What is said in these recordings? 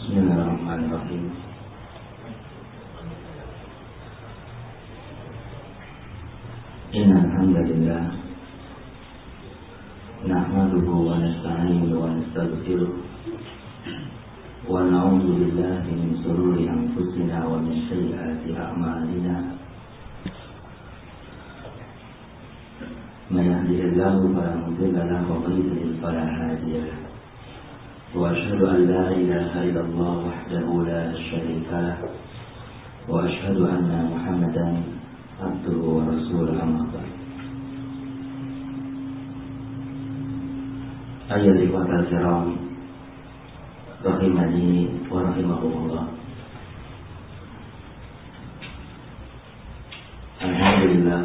Bismillahirrahmanirrahim. Innal hamdalillah nahmaduhu wa nasta'inuhu wa nastaghfiruh wa na'udzu billahi min shururi anfusina wa min sayyiati a'malina. May yahdihillahu fala mudilla lahu wa may yudlil fala hadiya lahu. وأشهد أن لا إله إلا الله وحده لا شريك له وأشهد أن محمدا عبده ورسوله أما بعد. أيها الإخوة الكرام رحمني ورحمكم الله. Alhamdulillah,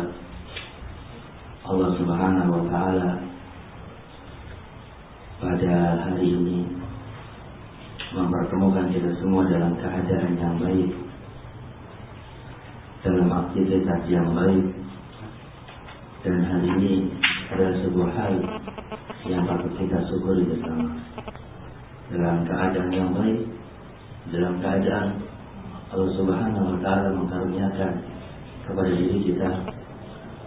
Allah Subhanahu wa Ta'ala pada hari ini mempertemukan kita semua dalam keadaan yang baik, dalam aktivitas yang baik, dan hari ini adalah sebuah hal yang patut kita syukuri bersama. Dalam keadaan yang baik, dalam keadaan Allah Subhanahu wa Ta'ala mengkaruniakan kepada diri kita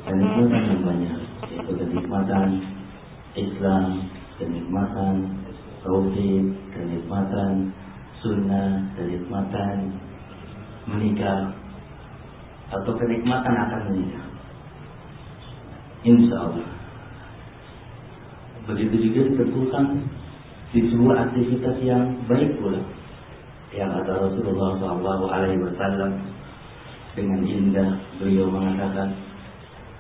kenikmatan yang banyak, yaitu kenikmatan Islam, kenikmatan tauhid, kenikmatan sunnah, kenikmatan menikah, atau kenikmatan akan menikah. Insya Allah. Begitu juga ditentukan di sebuah aktivitas yang baik pula, yang kata Rasulullah SAW dengan indah beliau mengatakan,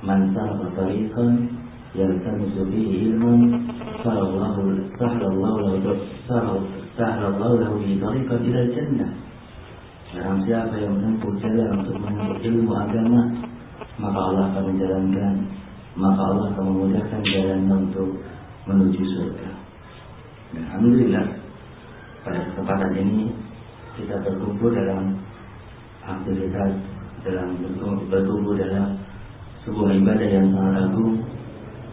"Man salaka tariqan yaltamisu fihi ilman sahlallahu lahu bi tariqan ila jannah." Barang siapa yang menempuh jalan untuk menuntut ilmu agama, maka Allah akan menjalankan, maka Allah akan memudahkan jalan untuk menuju surga. Alhamdulillah, pada kesempatan ini kita berkumpul dalam aktivitas, berkumpul dalam sebuah ibadah yang sangat agung,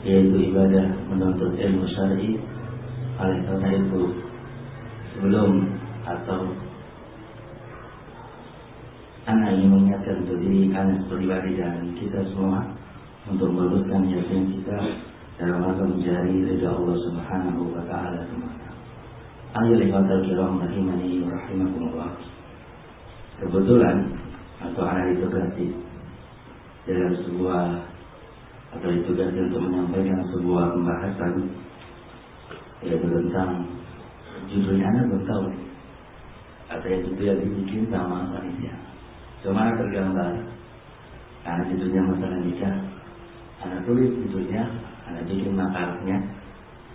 yaitu ibadah menuntut ilmu syar'i. Oleh karena itu, sebelum atau anak ingin mengingatkan untuk diri anak pribadi dan kita semua untuk meluruskan yakin kita dalam rangka mencari ridha Allah Subhanahu wa Ta'ala semata. Ayolah ikhwatal kiram rahimani wa rahimakumullah. Kebetulan atau anak ditugasi dalam sebuah atau ditugasi untuk menyampaikan sebuah pembahasan, yaitu tentang judulnya anak belum tahu atau yang judul yang dibikin sama panitia. Cuma tergambar karena judulnya masalah nikah, anak tulis judulnya, anak bikin makarnya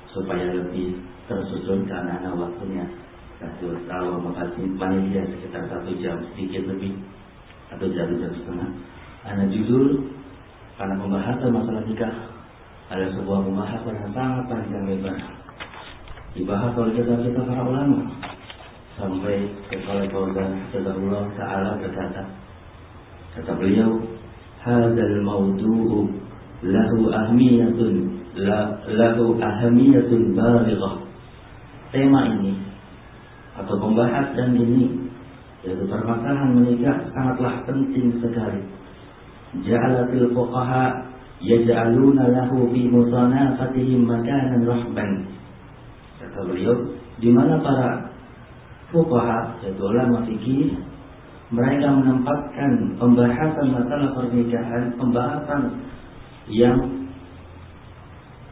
supaya lebih tersusun karena anak waktunya kasih tahu makasih panitia sekitar 1 jam sedikit lebih atau jam setengah. Anak judul karena pembahasan masalah nikah ada sebuah pembahasan yang sangat panjang lebar, dibahas oleh kita para ulama sampai Syekh Fauzan Hafizahullah Ta'ala berkata, kata beliau, "Hadzal mawdu'u lahu ahmiyatun balighah." Tema ini atau pembahasan ini, yaitu permasalahan menikah, sangatlah penting sekali. Ja'alatil fuqaha yaj'aluna lahu fi musanafatihim makanan rahban. Kata beliau, di mana para fuqaha, yaitu ulama fikih, mereka menempatkan pembahasan masalah pernikahan,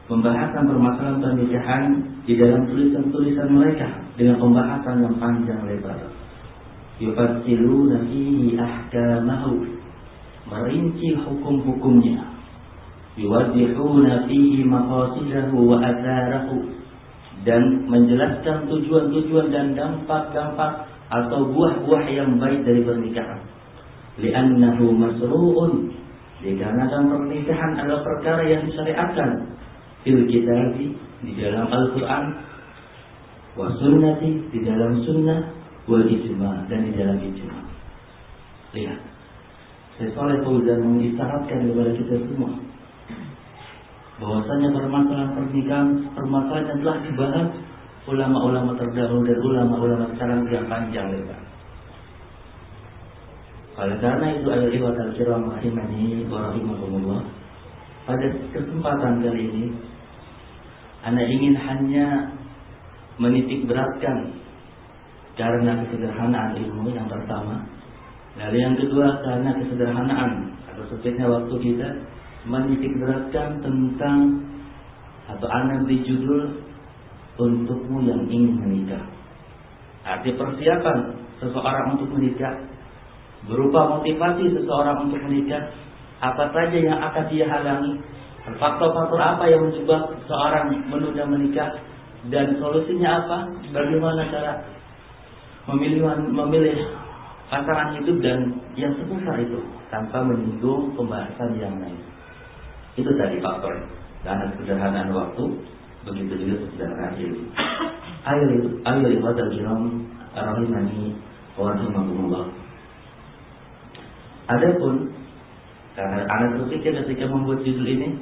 pembahasan permasalahan pernikahan di dalam tulisan-tulisan mereka dengan pembahasan yang panjang lebar. Yufassiluna fihi ahkamahu, merinci hukum-hukumnya. Yuwaddihuna fihi maqasidahu wa atharahu, dan menjelaskan tujuan-tujuan dan dampak-dampak atau buah-buah yang baik dari pernikahan. Li'annahu masru'un, dikarenakan pernikahan adalah perkara yang disyariatkan fil kitabi, di dalam Al-Quran, wa sunnati, di dalam sunnah, wal ijma', dan di dalam ijma'. Lihat, Syekh Shalih Fauzan mengisyaratkan kepada kita semua bahwasanya permasalahan pernikahan, permasalahan yang telah dibahas ulama-ulama terdahulu dan ulama-ulama sekarang yang panjang lebar. Oleh karena itu ayat ikhwatal kiram rahimani wa rahimakumullah, pada kesempatan kali ini Anda ingin hanya menitik beratkan karena kesederhanaan ilmu yang pertama. Lalu yang kedua karena kesederhanaan atau sempitnya waktu kita, menitik beratkan tentang atau Anda beri judul untukmu yang ingin menikah. Arti persiapan seseorang untuk menikah, berupa motivasi seseorang untuk menikah, apa saja yang akan dia halangi, faktor-faktor apa yang menyebabkan seseorang menunda menikah, dan solusinya apa, bagaimana cara memilih pasangan hidup dan yang seputar itu tanpa menyinggung pembahasan yang lain. Itu tadi faktor. Karena kesederhanaan waktu, begitu juga kesederhanaan ilmu. Ayo ibadah kiram rahimani wa rahimakumullah. Adapun karena Anda berpikir ketika membuat judul ini,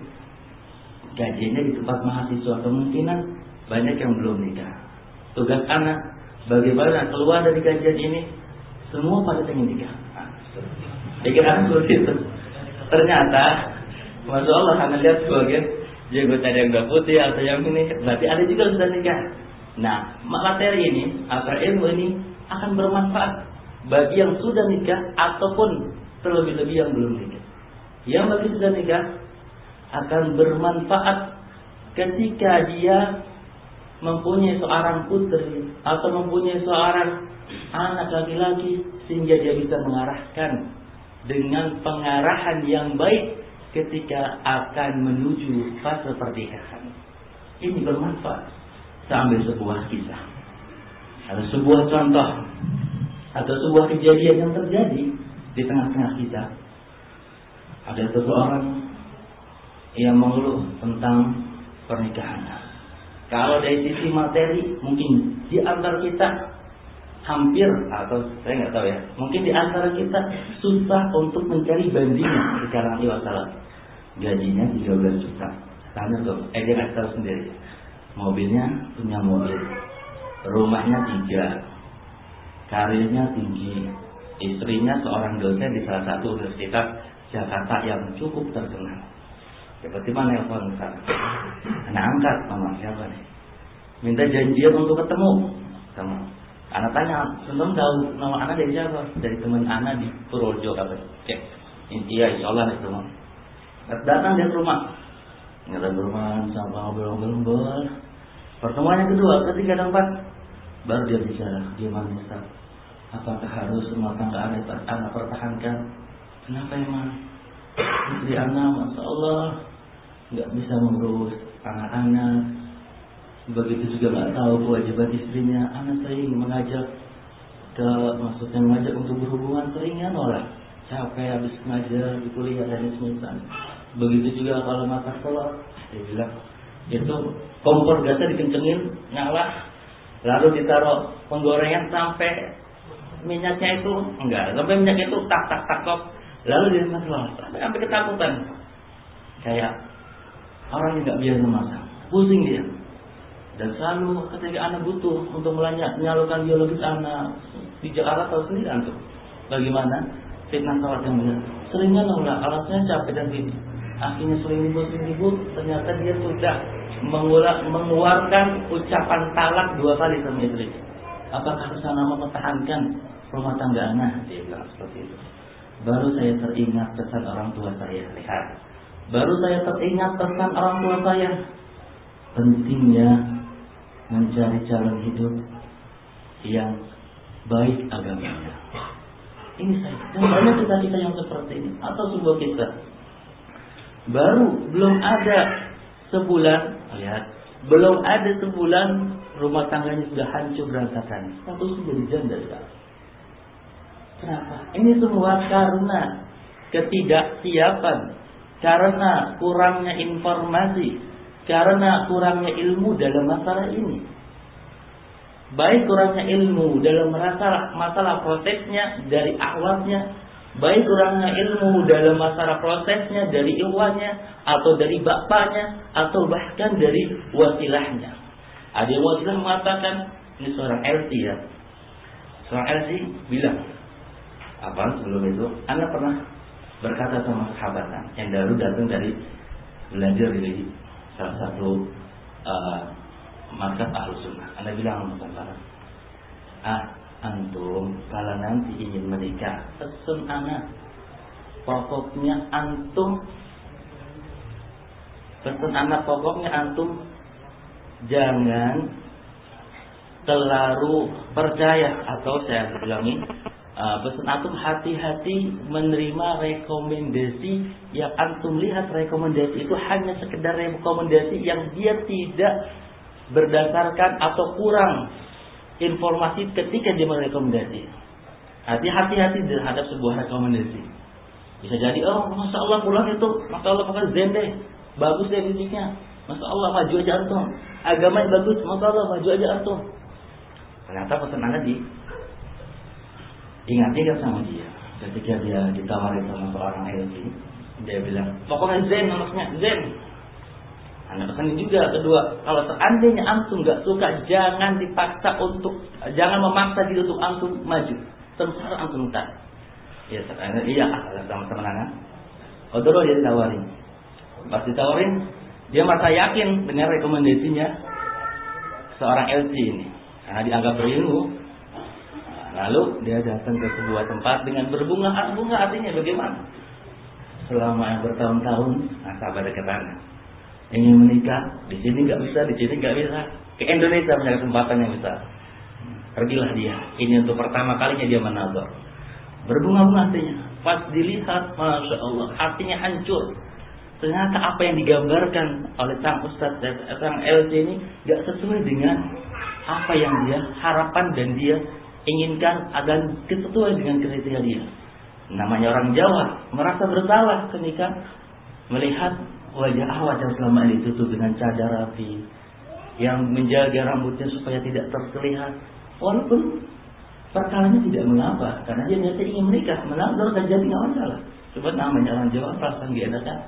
kajiannya di tempat mahasiswa, kemungkinan banyak yang belum nikah. Tugas anak bagaimana keluar dari kajian ini, semua pada ingin nikah. Pikiran seperti itu. Ternyata, masya Allah, Anda lihat sebagian jenggot ada yang udah putih atau yang ini, berarti ada juga sudah nikah. Nah, materi ini atau ilmu ini akan bermanfaat bagi yang sudah nikah ataupun terlebih-lebih yang belum nikah. Yang bagi sudah nikah akan bermanfaat ketika dia mempunyai seorang putri atau mempunyai seorang anak laki-laki, sehingga dia bisa mengarahkan dengan pengarahan yang baik ketika akan menuju fase pernikahan. Ini bermanfaat. Saya ambil sebuah kisah, ada sebuah contoh atau sebuah kejadian yang terjadi di tengah-tengah kita. Ada seseorang yang mengeluh tentang pernikahan. Kalau dari sisi materi, mungkin di antara kita hampir, atau saya nggak tahu ya, mungkin di antara kita susah untuk mencari bandingnya sekarang ini masalah. Gajinya 13 juta. Tanya tuh, dia nggak tahu sendiri. Mobilnya punya mobil, rumahnya 3, karirnya tinggi, istrinya seorang dosen di salah satu universitas Jakarta yang cukup terkenal. Tiba-tiba nelfon ke sana. Anak angkat, mama siapa nih? Minta janjian untuk ketemu sama. Anak tanya, belum tahu nama anak dari siapa? Dari teman anak di Purworejo apa? Iya, insya Allah nih teman. Datang dia ke rumah. Datang ke rumah sama ngobrol-ngobrol. Pertemuan yang kedua, ketika tempat baru dia bicara, gimana Ustaz? Apakah harus rumah tangga anak pertahankan? Kenapa emang? Istri anak, masya Allah, nggak bisa mengurus anak-anak. Begitu juga nggak tahu kewajiban istrinya. Anak sering mengajak maksudnya mengajak untuk berhubungan, seringnya nolak. Capek habis ngajar di kuliah dan semisal. Begitu juga kalau makan telur, dia bilang itu kompor gasnya dikencengin, nyala, lalu ditaruh penggorengan sampai minyaknya itu sampai minyak itu tak kok, lalu dia masak sampai ketakutan, kayak orang yang nggak biasa masak, pusing dia. Dan selalu ketika anak butuh untuk menyalurkan biologis anak di Jakarta tahu sendiri antum bagaimana fitnah sholat yang benar, seringnya nolak, alasannya capek dan gini. Akhirnya sering ribut, ternyata dia sudah mengeluarkan ucapan talak 2 kali sama istri. Apakah kesana mempertahankan rumah tangga anak? Dia bilang seperti itu. Baru saya teringat pesan orang tua saya. Lihat, baru saya teringat pesan orang tua saya. Pentingnya mencari calon hidup yang baik agamanya. Ini saya. Dan banyak kita yang seperti ini. Atau sebuah kisah. Belum ada sebulan, lihat, belum ada sebulan rumah tangganya sudah hancur berantakan. Statusnya jadi janda sekarang. Kenapa? Ini semua karena ketidaksiapan, karena kurangnya informasi, karena kurangnya ilmu dalam masalah ini. Baik kurangnya ilmu dalam masalah prosesnya dari awalnya, baik kurangnya ilmu dalam masalah prosesnya dari ikhwannya atau dari bapaknya atau bahkan dari wasilahnya. Ada yang Mu'tazilah mengatakan, ini seorang LC ya. Seorang LC bilang, sebelum itu, Anda pernah berkata sama sahabat yang baru datang dari belajar di salah satu markas Ahlus Sunnah. Anda bilang sama sahabat, antum kalau nanti ingin menikah, pesan anak, pokoknya antum jangan terlalu percaya, atau saya ulangi, pesan antum hati-hati menerima rekomendasi yang antum lihat rekomendasi itu hanya sekedar rekomendasi yang dia tidak berdasarkan atau kurang informasi ketika dia merekomendasi. Hati-hati terhadap sebuah rekomendasi. Bisa jadi, masya Allah pulang itu, masya Allah pakai zen deh, bagus deh fisiknya, masya Allah maju aja antum, agamanya bagus, masya Allah maju aja antum. Ternyata pesan Anda diingatkan sama dia. Ketika dia ditawari sama seorang LC, dia bilang, pokoknya zen, maksudnya zen. Anda pesan juga kedua, kalau seandainya antum nggak suka, jangan memaksa diri untuk antum maju. Terserah antum tak. Ya, iya, sama teman anak. Dulu dia ditawarin. Pas ditawarin, dia merasa yakin dengan rekomendasinya seorang LC ini, karena dianggap berilmu. Lalu dia datang ke sebuah tempat dengan berbunga artinya bagaimana? Selama yang bertahun-tahun, sahabat ke sana. Ingin menikah, di sini nggak bisa, di sini nggak bisa. Ke Indonesia punya kesempatan yang besar. Pergilah dia. Ini untuk pertama kalinya dia menazar. Berbunga-bunga hatinya. Pas dilihat, masya Allah, hatinya hancur. Ternyata apa yang digambarkan oleh sang Ustadz, sang LC ini nggak sesuai dengan apa yang dia harapkan dan dia inginkan, agar sesuai dengan kriteria dia. Namanya orang Jawa merasa bersalah ketika melihat wajah selama ini ditutup dengan cadar rapi, yang menjaga rambutnya supaya tidak terlihat. Walaupun perkaranya tidak mengapa, karena dia niatnya ingin menikah, menazar dan jadi nggak masalah. Cuma namanya orang Jawa perasaan dia enakan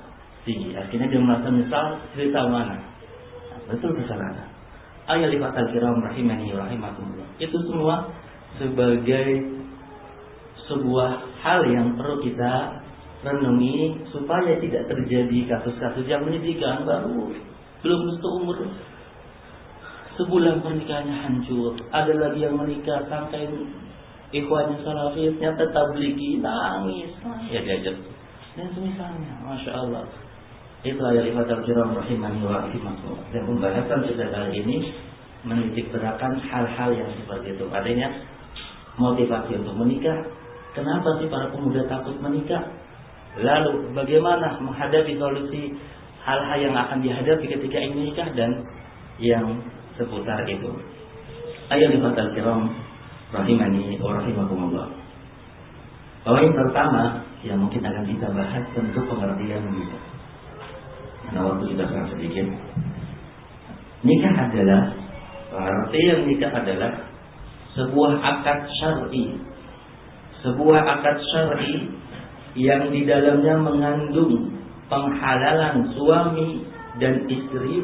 tinggi. Akhirnya dia merasa menyesal, cerita mana? Betul kesalahan. Ayat lifatal kiram rahimani rahimakumullah. Itu semua sebagai sebuah hal yang perlu kita renungi supaya tidak terjadi kasus-kasus yang menyedihkan. Baru belum seumur sebulan pernikahannya hancur. Ada lagi yang menikah sampai ikhwannya salafisnya tetap tablighi, nangis, ya diajak dan semisalnya. Masya Allah. Itu ayat ibadah kiram rahimani wa rahimakumullah. Dan pembahasan kita kali ini menitik beratkan hal-hal yang seperti itu. Adanya motivasi untuk menikah. Kenapa sih para pemuda takut menikah? Lalu bagaimana menghadapi solusi hal-hal yang akan dihadapi ketika ingin menikah dan yang seputar itu. Ayat ibadah kiram rahimani wa rahimakumullah. Poin pertama yang mungkin akan kita bahas tentu pengertian nikah. Karena waktu kita sangat sedikit. Nikah adalah, pengertian nikah adalah sebuah akad syar'i. Sebuah akad syar'i yang di dalamnya mengandung penghalalan suami dan istri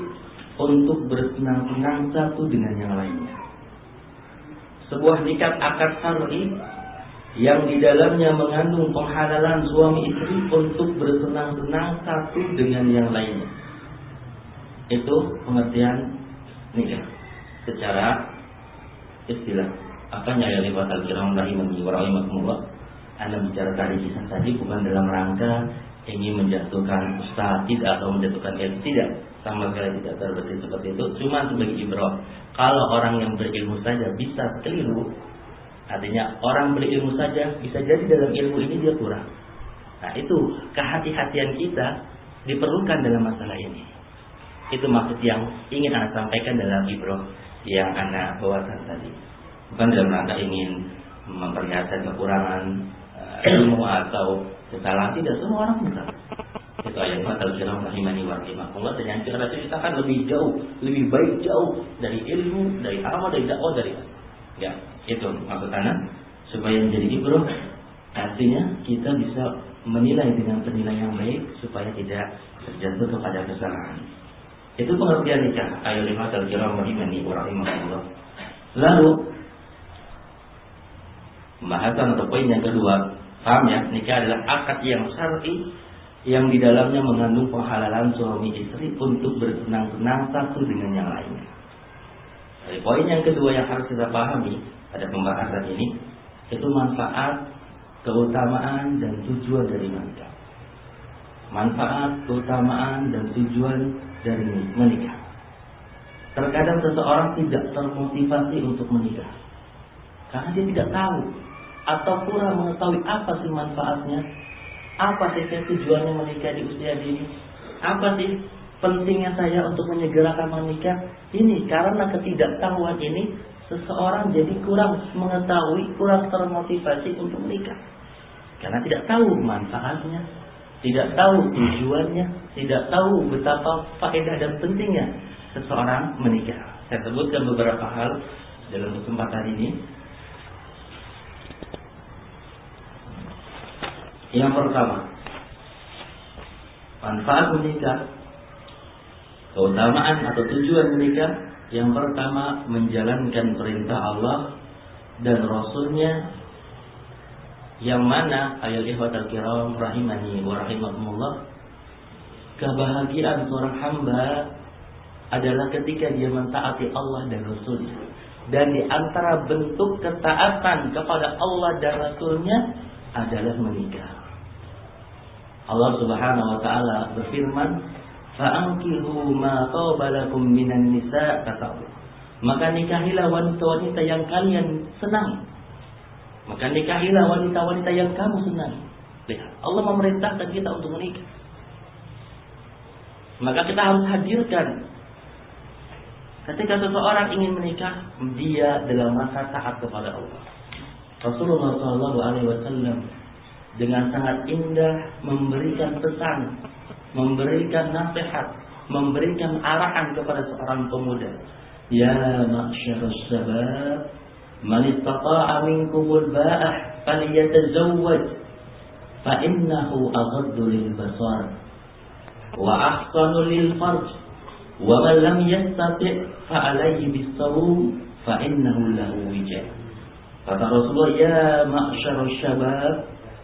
untuk bersenang-senang satu dengan yang lainnya. Sebuah nikah akad syar'i yang di dalamnya mengandung penghalalan suami istri untuk bersenang-senang satu dengan yang lainnya. Itu pengertian nikah secara istilah. Apanya ya lewat al-kiram rahimani wa rahimakumullah. Anda bicara tadi kisah tadi bukan dalam rangka ingin menjatuhkan ustaz, tidak, atau menjatuhkan tidak, sama sekali tidak terbersih seperti itu. Cuma sebagai ibrah. Kalau orang yang berilmu saja bisa keliru, artinya orang berilmu saja bisa jadi dalam ilmu ini dia kurang. Nah itu kehati-hatian kita diperlukan dalam masalah ini. Itu maksud yang ingin Anda sampaikan dalam ibrah yang Anda bawakan tadi. Bukan dalam rangka ingin memperlihatkan kekurangan ilmu atau kesalahan, tidak, semua orang bisa. Itu ayat al-kiram rahimani wa rahimakumullah. Dan yang kita ceritakan lebih jauh, lebih baik jauh dari ilmu, dari amal, dari dakwah, dari ya, itu maksud Anda supaya menjadi ibrah. Artinya kita bisa menilai dengan penilaian yang baik supaya tidak terjatuh kepada kesalahan. Itu pengertian nikah. Ayo limatal kiram rahimani wa rahimakumullah. Lalu pembahasan atau poin yang kedua, paham ya, nikah adalah akad yang syar'i yang di dalamnya mengandung penghalalan suami istri untuk bersenang-senang satu dengan yang lainnya. Jadi poin yang kedua yang harus kita pahami pada pembahasan ini itu manfaat, keutamaan dan tujuan dari menikah. Manfaat, keutamaan dan tujuan dari menikah. Terkadang seseorang tidak termotivasi untuk menikah karena dia tidak tahu atau kurang mengetahui apa sih manfaatnya. Apa sih tujuannya menikah di usia dini? Apa sih pentingnya saya untuk menyegerakan menikah? Ini karena ketidaktahuan ini seseorang jadi kurang mengetahui, kurang termotivasi untuk menikah. Karena tidak tahu manfaatnya, tidak tahu tujuannya, tidak tahu betapa faedah dan pentingnya seseorang menikah. Saya sebutkan beberapa hal dalam kesempatan ini. Yang pertama, manfaat menikah, keutamaan atau tujuan menikah. Yang pertama, menjalankan perintah Allah dan Rasulnya, yang mana ayat ikhwatal kiram rahimani wa rahimakumullah, kebahagiaan seorang hamba adalah ketika dia mentaati Allah dan Rasulnya. Dan di antara bentuk ketaatan kepada Allah dan Rasulnya adalah menikah. Allah Subhanahu wa taala berfirman, "Fa'ankihu ma taba lakum minan nisa", kata Allah. Maka nikahilah wanita-wanita yang kalian senangi. Maka nikahilah wanita-wanita yang kamu senangi. Lihat, Allah memerintahkan kita untuk menikah. Maka kita harus hadirkan ketika seseorang ingin menikah, dia dalam rasa taat kepada Allah. Rasulullah SAW dengan sangat indah memberikan pesan, memberikan nasihat, memberikan arahan kepada seorang pemuda. Ya ma'syarus syabab, man istata'a minkumul ba'ah falyatazawwaj fa innahu aghaddu lil basar wa ahsanu lil farj wa man lam yastati' fa alayhi bis-sawm fa innahu lahu wija'. Kata Rasulullah, ya ma'syarus syabab,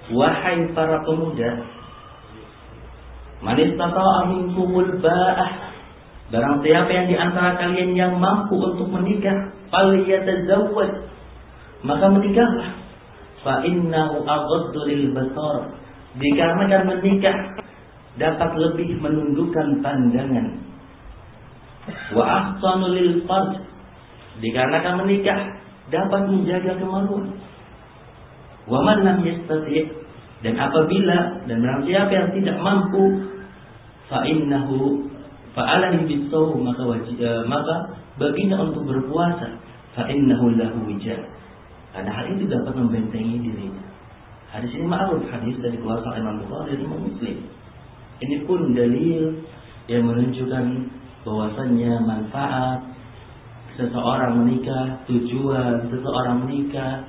wahai para pemuda, man istata'a minkumul ba'ah, barang siapa yang di antara kalian yang mampu untuk menikah, falyatazawwaj, maka menikahlah. Fa innahu aghaddu lil basar, dikarenakan menikah dapat lebih menundukkan pandangan. Wa ahsanu lil farj, dikarenakan menikah dapat menjaga kemaluan. Wa man lam yastati', dan apabila dan barang siapa yang tidak mampu, fa innahu fa'alaihi bis-shawm, maka baginya untuk berpuasa, fa innahu lahu wija', karena hal itu dapat membentengi dirinya. Hadis ini ma'ruf, hadis dari kuasa Imam Bukhari dan Imam Muslim. Ini pun dalil yang menunjukkan bahwasannya manfaat seseorang menikah, tujuan seseorang menikah,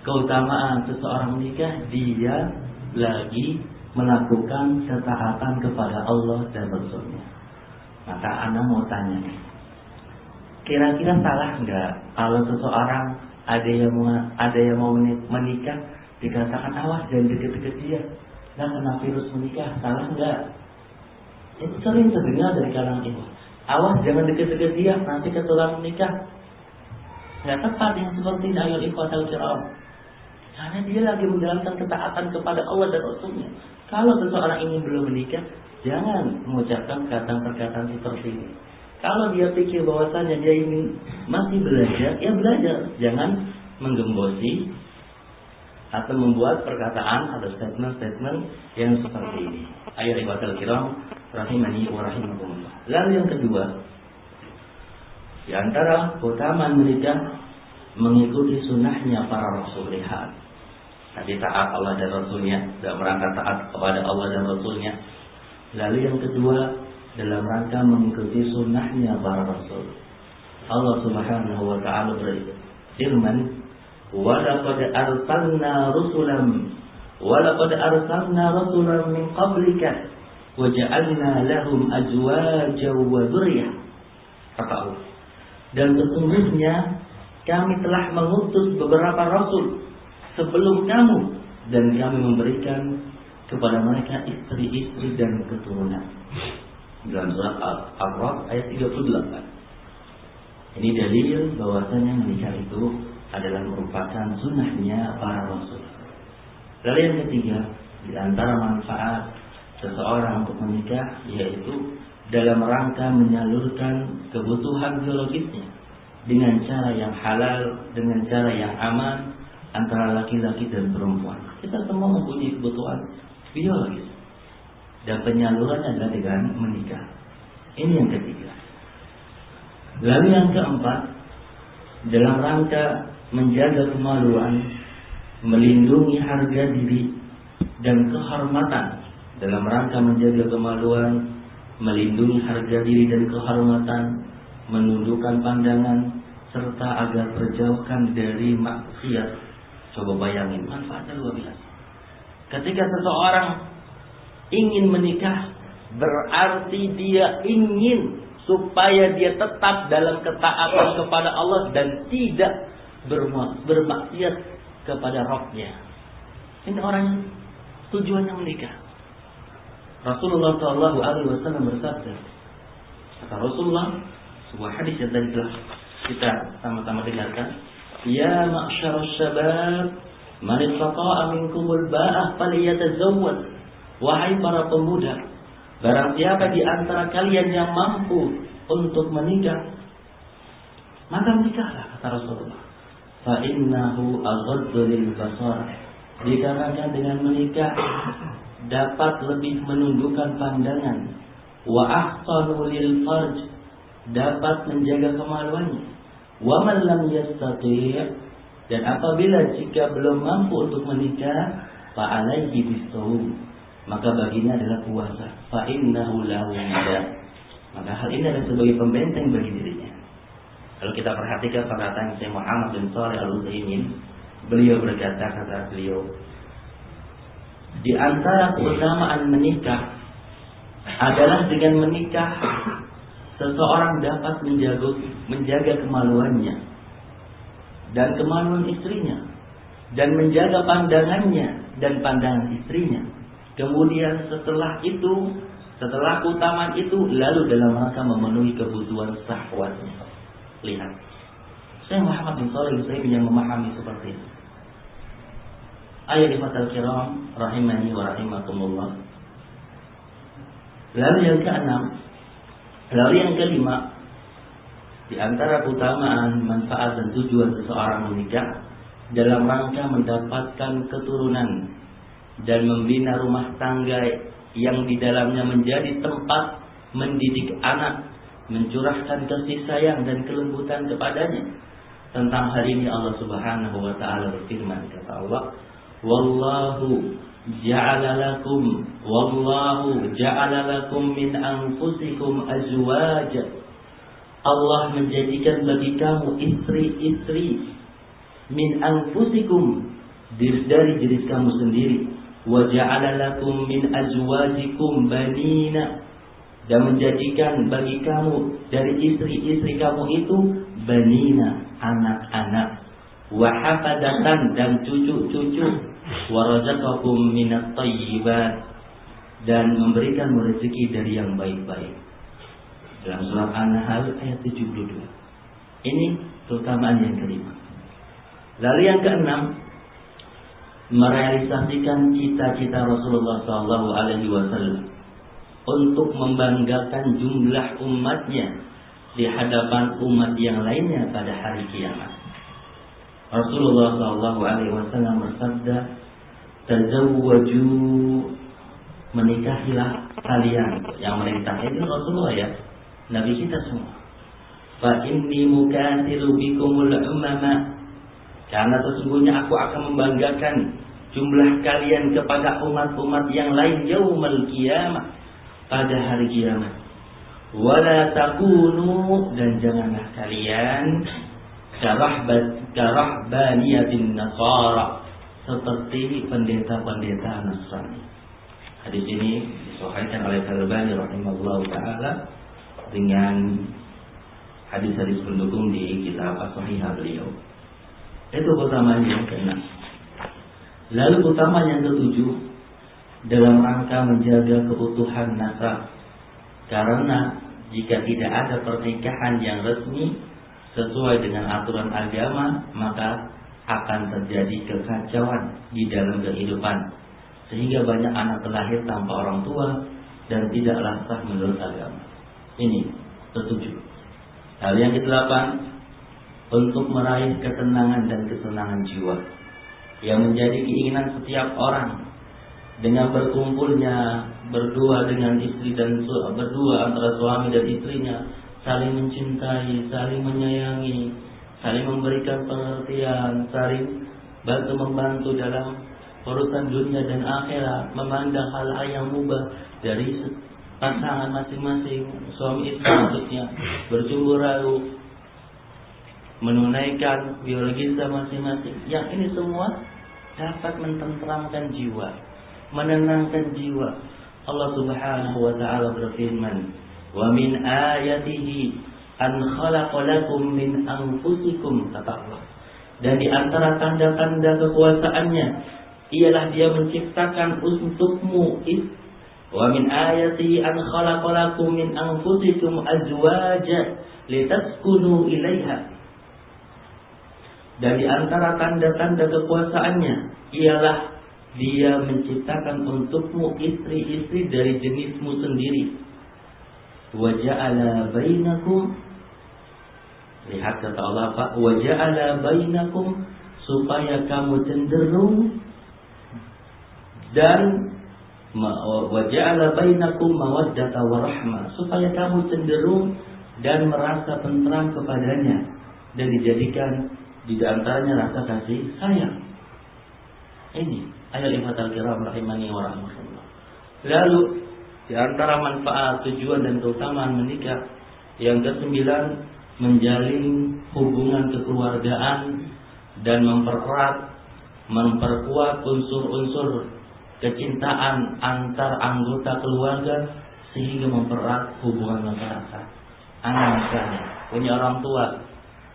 keutamaan seseorang menikah, dia lagi melakukan ketaatan kepada Allah dan Rasulnya. Maka anak mau tanya, kira-kira salah enggak kalau seseorang ada yang mau menikah dikatakan awas jangan deket-deket dia, dan kena virus menikah, salah enggak? Itu sering terdengar dari kalangan ibu. Awas jangan deket-deket dia, nanti ketularan menikah. Enggak tepat yang seperti ini ayat ikhwatal kiram. Karena dia lagi menjalankan ketaatan kepada Allah dan Rasulnya. Kalau seseorang ini belum menikah, jangan mengucapkan perkataan seperti ini. Kalau dia pikir bahwasannya dia ingin masih belajar, ya belajar. Jangan menggembosi atau membuat perkataan atau statement-statement yang seperti ini. Ayat ikhwatal kiram rahimani wa rahimakumullah. Lalu yang kedua, di antara keutamaan menikah mengikuti sunnahnya para rasul. Lihat, tadi taat Allah dan Rasulnya, dalam rangka taat kepada Allah dan Rasulnya. Lalu yang kedua, dalam rangka mengikuti sunnahnya para rasul. Allah Subhanahu wa ta'ala berfirman, وَلَقَدْ أَرْسَلْنَا رُسُلًا مِنْ قَبْلِكَ wa ja'alna lahum azwajan wa dzurriyyah. Kata Allah. Dan sesungguhnya kami telah mengutus beberapa rasul sebelum kamu dan kami memberikan kepada mereka istri-istri dan keturunan. Dalam surat Al-A'raf ayat 38. Ini dalil bahwasanya menikah itu adalah merupakan sunnahnya para rasul. Lalu yang ketiga, di antara manfaat seseorang untuk menikah yaitu dalam rangka menyalurkan kebutuhan biologisnya dengan cara yang halal, dengan cara yang aman antara laki-laki dan perempuan. Kita semua mempunyai kebutuhan biologis dan penyalurannya adalah dengan menikah. Ini yang ketiga. Lalu yang keempat, dalam rangka menjaga kemaluan, melindungi harga diri dan kehormatan. Dalam rangka menjaga kemaluan, melindungi harga diri dan kehormatan, menundukkan pandangan, serta agar terjauhkan dari maksiat. Coba bayangin, manfaatnya luar biasa. Ketika seseorang ingin menikah, berarti dia ingin supaya dia tetap dalam ketaatan kepada Allah dan tidak bermaksiat kepada Rabb-Nya. Ini orang tujuannya menikah. Rasulullah SAW bersabda, kata Rasulullah, sebuah hadis yang tadi telah kita sama-sama dengarkan, ya ma'syarus syabab, man istata'a minkumul ba'ah falyatazawwaj. Wahai para pemuda, barang siapa di antara kalian yang mampu untuk menikah, maka menikahlah, kata Rasulullah. Fa innahu aghaddu lil basar. Dikarenakan dengan menikah dapat lebih menundukkan pandangan, wa ahsanu lil farj, dapat menjaga kemaluannya, wa man lam yastati', dan apabila jika belum mampu untuk menikah, fa alaihi bisawm, maka baginya adalah puasa. Fa innahu lahu wida, maka hal ini adalah sebagai pembenteng bagi dirinya. Kalau kita perhatikan perkataan Syekh Muhammad bin Shalih Al-Utsaimin, beliau berkata, kata beliau, di antara keutamaan menikah adalah dengan menikah seseorang dapat menjaga kemaluannya dan kemaluan istrinya, dan menjaga pandangannya dan pandangan istrinya. Kemudian setelah keutamaan itu, lalu dalam rangka memenuhi kebutuhan syahwatnya. Lihat, Syekh Muhammad bin Shalih Al-Utsaimin yang memahami seperti itu. Ayat ikhwatal kiram rahimani wa rahimakumullah. Lalu yang kelima, di antara keutamaan, manfaat dan tujuan seseorang menikah dalam rangka mendapatkan keturunan dan membina rumah tangga yang di dalamnya menjadi tempat mendidik anak, mencurahkan kasih sayang dan kelembutan kepadanya. Tentang hal ini Allah Subhanahu wa taala berfirman, kata Allah, Wallahu ja'ala lakum min anfusikum azwaja. Allah menjadikan bagi kamu istri-istri min anfusikum, dari diri kamu sendiri. Wa ja'ala lakum min azwajikum banina, dan menjadikan bagi kamu dari istri-istri kamu itu banina, anak-anak, wa hafadatan, dan cucu-cucu, wa razaqakum minat thayyibat, dan memberikan rezeki dari yang baik-baik. Dalam surat An-Nahl ayat 72. Ini keutamaan yang kelima. Lalu yang keenam, merealisasikan cita-cita Rasulullah SAW untuk membanggakan jumlah umatnya di hadapan umat yang lainnya pada hari kiamat. Rasulullah SAW bersabda, tazawwaju, menikahilah kalian. Yang menikah itu Rasulullah, ya, Nabi kita semua. Fa inni mukathiru bikumul umama, karena sesungguhnya aku akan membanggakan jumlah kalian kepada umat-umat yang lain yaumal qiyamah, pada hari kiamat. Wala takunu, dan janganlah kalian karahbaniyatin nasara, seperti pendeta-pendeta Nasrani. Hadis ini disahihkan oleh Al-Albani rahimahullahu taala dengan hadis-hadis pendukung di kitab As-Sahihah beliau. Itu keutamaan yang ke-6. Lalu keutamaan yang ke-7 dalam rangka menjaga keutuhan nasab. Karena jika tidak ada pernikahan yang resmi sesuai dengan aturan agama, maka akan terjadi kekacauan di dalam kehidupan, sehingga banyak anak terlahir tanpa orang tua dan tidaklah sah menurut agama. Ini ke-7. Hal yang ke-8, untuk meraih ketenangan dan kesenangan jiwa yang menjadi keinginan setiap orang dengan berkumpulnya berdua dengan istri dan berdua antara suami dan istrinya, saling mencintai, saling menyayangi, saling memberikan pengertian, saling bantu membantu dalam urusan dunia dan akhirat, memandang hal-hal yang mubah dari pasangan masing-masing, suami istri maksudnya, bercumbu rayu, menunaikan biologis masing-masing. Yang ini semua dapat menenteramkan jiwa, menenangkan jiwa. Allah Subhanahu wa taala berfirman, "Wa min ayatihi an khalaqa lakum min anfusikum", kata Allah. Dan di antara tanda-tanda kekuasaannya ialah Dia menciptakan untukmu. Wa min ayatihi an khalaqa lakum min anfusikum azwaja litaskunu ilaiha. Dan di antara tanda-tanda kekuasaannya ialah Dia menciptakan untukmu istri-istri dari jenismu sendiri. Wa ja'ala bainakum, lihat kata Allah Pak, wa ja'ala bainakum, supaya kamu cenderung, dan wa ja'ala bainakum mawaddata wa rahmah, supaya kamu cenderung dan merasa tentram kepadanya, dan dijadikan di antaranya rasa kasih sayang. Ini ayat ikhwatal kiram rahimani wa rahmatullah. Lalu di antara manfaat, tujuan dan keutamaan menikah yang ke-9, menjalin hubungan kekeluargaan dan memperkuat unsur-unsur kecintaan antar anggota keluarga, sehingga mempererat hubungan masyarakat. Anak misalnya punya orang tua,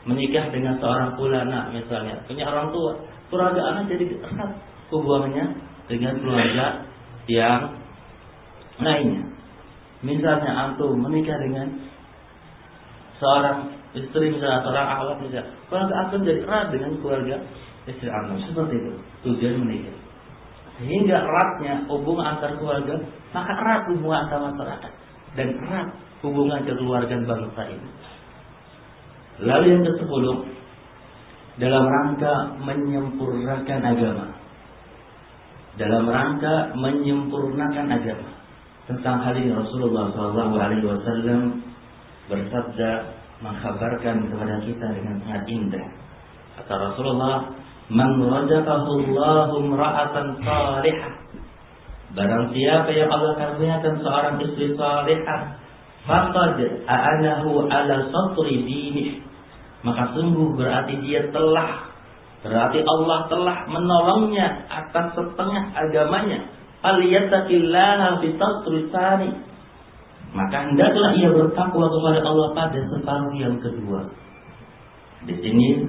menikah dengan seorang ulama misalnya, punya orang tua, keluarga anak jadi erat hubungannya dengan keluarga yang lainnya. Misalnya antum menikah dengan seorang istri, misalnya seorang awak, misalnya keluarga antum jadi erat dengan keluarga istri antum. Seperti itu tujuan menikah, sehingga eratnya hubungan antar keluarga, maka erat hubungan antar masyarakat dan erat hubungan kekeluargaan bangsa ini. Lalu yang ke-10, dalam rangka menyempurnakan agama. Dalam rangka menyempurnakan agama. Tentang hal ini Rasulullah SAW bersabda, mengkhabarkan kepada kita dengan sangat indah. Kata Rasulullah, "Man razaqahu Allahu imra'atan salihah." Barang siapa yang Allah karuniakan seorang istri salihah, faqad a'anahu ala satri dinih, maka sungguh berarti Allah telah menolongnya atas setengah agamanya. Falyattaqillaha fi satri tsani, maka hendaklah ia bertakwa kepada Allah pada separuh yang kedua. Di sini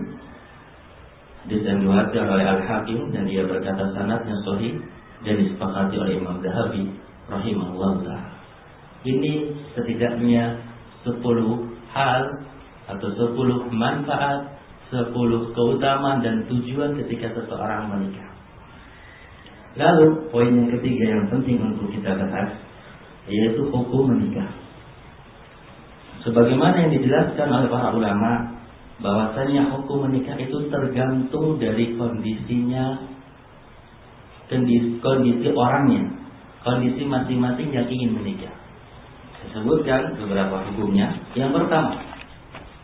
diriwayatkan oleh Al-Hakim dan ia berkata sanadnya sahih dan disepakati oleh Imam Dhahabi rahimahullah ta'ala. Ini setidaknya 10 hal atau 10 manfaat, 10 keutamaan dan tujuan ketika seseorang menikah. Lalu poin yang ketiga yang penting untuk kita bahas, yaitu hukum menikah. Sebagaimana yang dijelaskan oleh para ulama, bahwasanya hukum menikah itu tergantung dari kondisinya, kondisi orangnya, kondisi masing-masing yang ingin menikah. Saya sebutkan beberapa hukumnya. Yang pertama,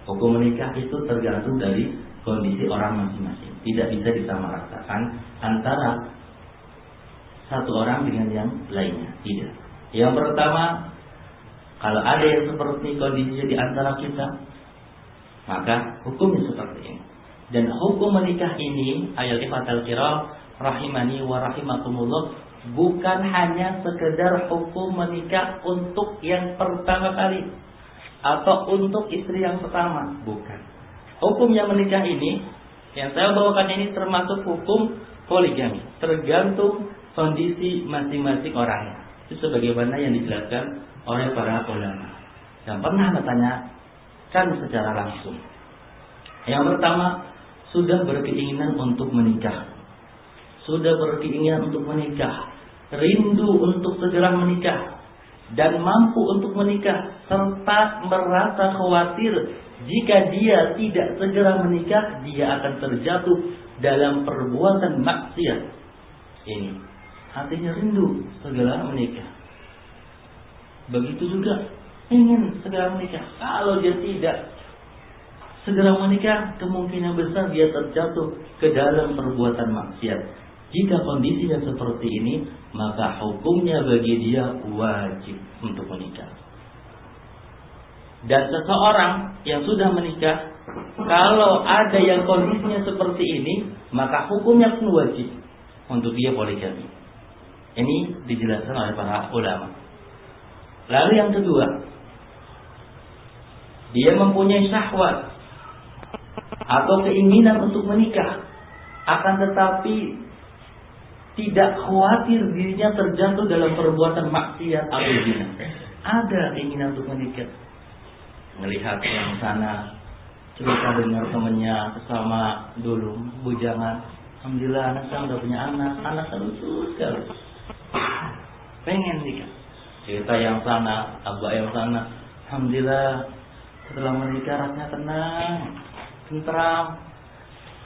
hukum menikah itu tergantung dari kondisi orang masing-masing. Tidak bisa disamaratakan antara satu orang dengan yang lainnya. Tidak. Yang pertama, kalau ada yang seperti kondisinya di antara kita, maka hukumnya seperti ini. Dan hukum menikah ini, ayat ikhwatal kiram rahimani wa rahimakumullah, bukan hanya sekedar hukum menikah untuk yang pertama kali atau untuk istri yang pertama, bukan. Hukum yang menikah ini yang saya bawakan ini termasuk hukum poligami, tergantung kondisi masing-masing orangnya. Itu sebagaimana yang dijelaskan oleh para ulama. Yang pernah bertanyakan secara langsung. Yang pertama, sudah berkeinginan untuk menikah. Sudah berkeinginan untuk menikah, rindu untuk segera menikah, dan mampu untuk menikah, serta merasa khawatir jika dia tidak segera menikah, dia akan terjatuh dalam perbuatan maksiat. Ini hatinya rindu segera menikah. Begitu juga ingin segera menikah. Kalau dia tidak segera menikah, kemungkinan besar dia terjatuh ke dalam perbuatan maksiat. Jika kondisinya seperti ini, maka hukumnya bagi dia wajib untuk menikah. Dan seseorang yang sudah menikah, kalau ada yang kondisinya seperti ini, maka hukumnya pun wajib untuk dia poligami. Ini dijelaskan oleh para ulama. Lalu yang kedua, dia mempunyai syahwat atau keinginan untuk menikah, akan tetapi tidak khawatir dirinya terjatuh dalam perbuatan maksiat atau zina. Ada keinginan untuk menikah, melihat yang sana, cerita dengar temannya sesama dulu bujangan, alhamdulillah anak saya udah punya anak lucu sekali, pengen nikah. Cerita yang sana, abah yang sana, alhamdulillah setelah menikah rasanya tenang, tentram,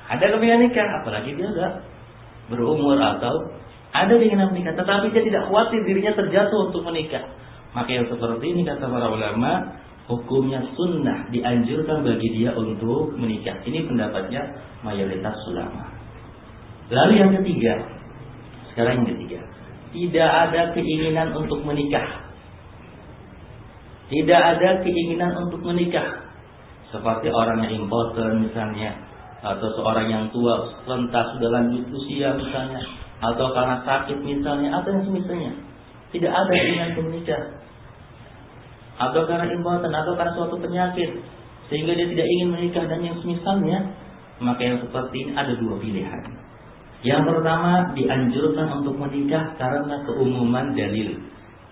ada keinginan nikah, apalagi dia udah berumur atau ada keinginan menikah, tetapi dia tidak khawatir dirinya terjatuh untuk menikah. Maka yang seperti ini kata para ulama, hukumnya sunnah, dianjurkan bagi dia untuk menikah. Ini pendapatnya mayoritas ulama. Lalu yang ketiga, sekarang yang ketiga, tidak ada keinginan untuk menikah. Tidak ada keinginan untuk menikah, seperti orang yang impoten misalnya, atau seorang yang tua renta sudah lanjut usia misalnya, atau karena sakit misalnya, atau yang semisalnya. Tidak ada keinginan untuk menikah, atau karena impoten, atau karena suatu penyakit sehingga dia tidak ingin menikah dan yang semisalnya. Maka yang seperti ini ada dua pilihan. Yang pertama, dianjurkan untuk menikah karena keumuman dalil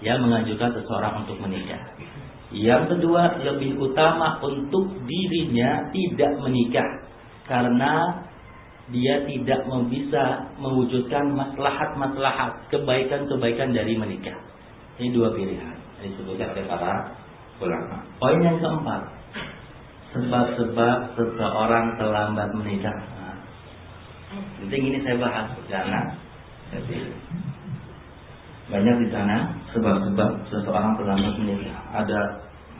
yang menganjurkan seseorang untuk menikah. Yang kedua, lebih utama untuk dirinya tidak menikah karena dia tidak bisa mewujudkan maslahat-maslahat, kebaikan-kebaikan dari menikah. Ini dua pilihan disebutkan oleh para ulama. Poin yang keempat, sebab-sebab seseorang terlambat menikah. Nah, penting ini saya bahas karena banyak di sana sebab-sebab seseorang terlambat menikah.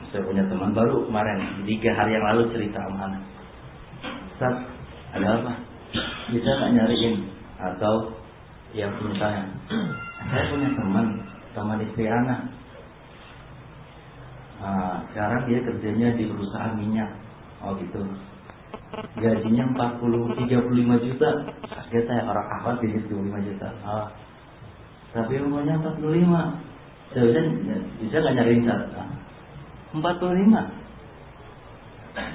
Saya punya teman baru kemarin 3 hari yang lalu cerita sama anak. Ustaz, ada apa? Bisa nggak nyariin? Atau yang misalnya, saya punya teman istri anak. Sekarang dia kerjanya di perusahaan minyak. Oh gitu. Gajinya 35 juta. Kaget saya, orang awal gaji 35 juta. Tapi umurnya 45. Saya bisa nggak nyariin Ustaz? 45.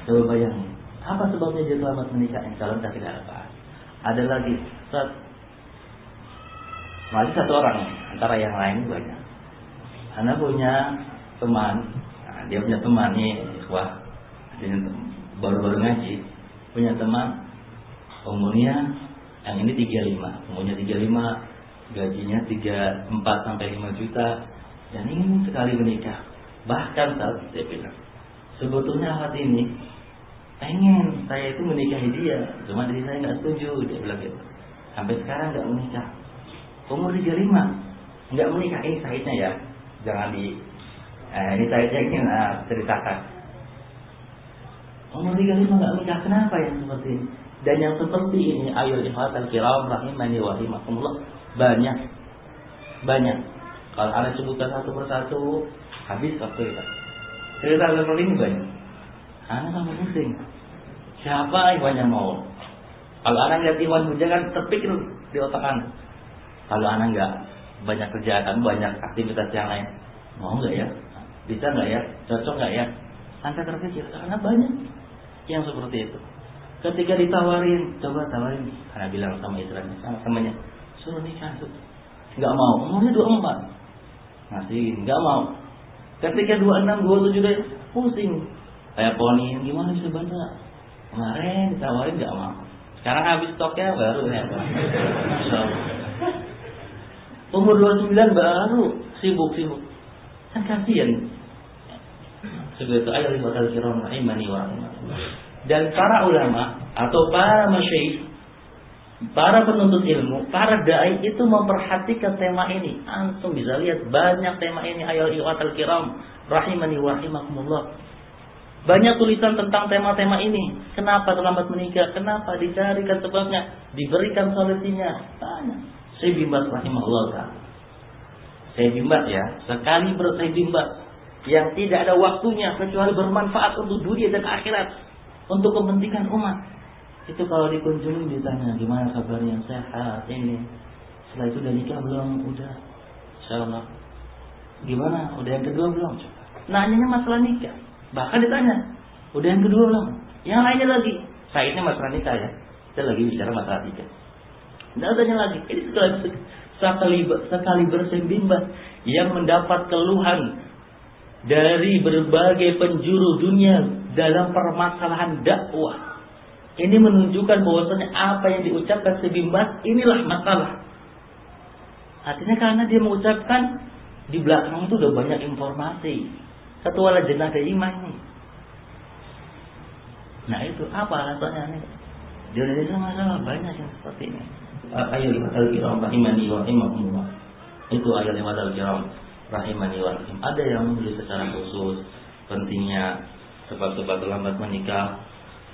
Coba bayangin. Apa sebabnya dia terlambat menikah? Kalau kita tidak apa. Ada lagi, masih satu orang antara yang lain banyak. Anak punya teman, dia punya teman nih, wah, dia baru-baru ngaji, punya teman umurnya yang ini 35, umurnya 35, gajinya 4 sampai 5 juta, dan ingin sekali menikah. Bahkan saat dia bilang, sebetulnya saat ini pengen saya itu menikahi dia, cuma diri saya nggak setuju, dia bilang gitu. Sampai sekarang nggak menikah. Umur 35 nggak menikah. Ini sahihnya ya, jangan ini sahihnya ingin ceritakan. Umur 35 nggak menikah, kenapa yang seperti ini? Dan yang seperti ini, ayol ikhwatal kiram rahimani wa rahimakumullah, banyak. Kalau anda sebutkan satu persatu, habis waktu kita. Cerita seperti ini banyak. Anak sama pusing. Siapa yang banyak mau? Kalau anak lihat Iwan Buja kan terpikir di otak anak. Kalau anak nggak banyak kerjaan, banyak aktivitas yang lain. Mau nggak ya? Bisa nggak ya? Cocok nggak ya? Sampai terpikir, karena banyak yang seperti itu. Ketika ditawarin, coba tawarin, karena bilang sama istrinya, sama temannya, suruh nikah tuh, nggak mau. Umurnya 24, ngasih, nggak mau. Ketika 26, 27 deh, pusing. Kayak poni, gimana bisa baca? Kemarin ditawarin nggak mau. Sekarang habis stoknya baru ya. Masya Allah. Umur 29 baru sibuk. Kan kasihan. Seperti ayat al kiram rahimani wa rahimakumullah. Dan para ulama atau para masyayikh, para penuntut ilmu, para dai itu memperhatikan tema ini. Antum bisa lihat banyak tema ini ayat al-kiram rahimani wa rahimakumullah. Banyak tulisan tentang tema-tema ini. Kenapa terlambat menikah? Kenapa? Dicarikan sebabnya, diberikan solusinya. Banyak. Syekh bin Baz rahimahullah ta'ala. Syekh bin Baz ya, sekali Syekh bin Baz yang tidak ada waktunya kecuali bermanfaat untuk dunia dan akhirat. Untuk kepentingan umat. Itu kalau dikunjungi ditanya gimana kabarnya, sehat ini. Setelah itu udah nikah belum? Udah. Insyaallah. Gimana? Udah yang kedua belum? Nanyanya masalah nikah. Bahkan ditanya, udah yang kedua belum? Yang lainnya lagi. Saya ini masalah nikah ya. Kita lagi bicara masalah nikah. Tidak tanya lagi. Ini sekali Syekh bin Baz yang mendapat keluhan dari berbagai penjuru dunia dalam permasalahan dakwah. Ini menunjukkan bahwasanya apa yang diucapkan Syekh bin Baz inilah masalah. Artinya karena dia mengucapkan di belakang itu udah banyak informasi. Ketua Lajnah Daimah ini. Nah itu apa alasannya nih? Di Indonesia masalah banyak yang seperti ini. Ayat al-kiram rahimani wa rahimakumullah. Itu ayat al-kiram rahimani wa rahim. Ada yang menulis secara khusus pentingnya sebab-sebab terlambat menikah,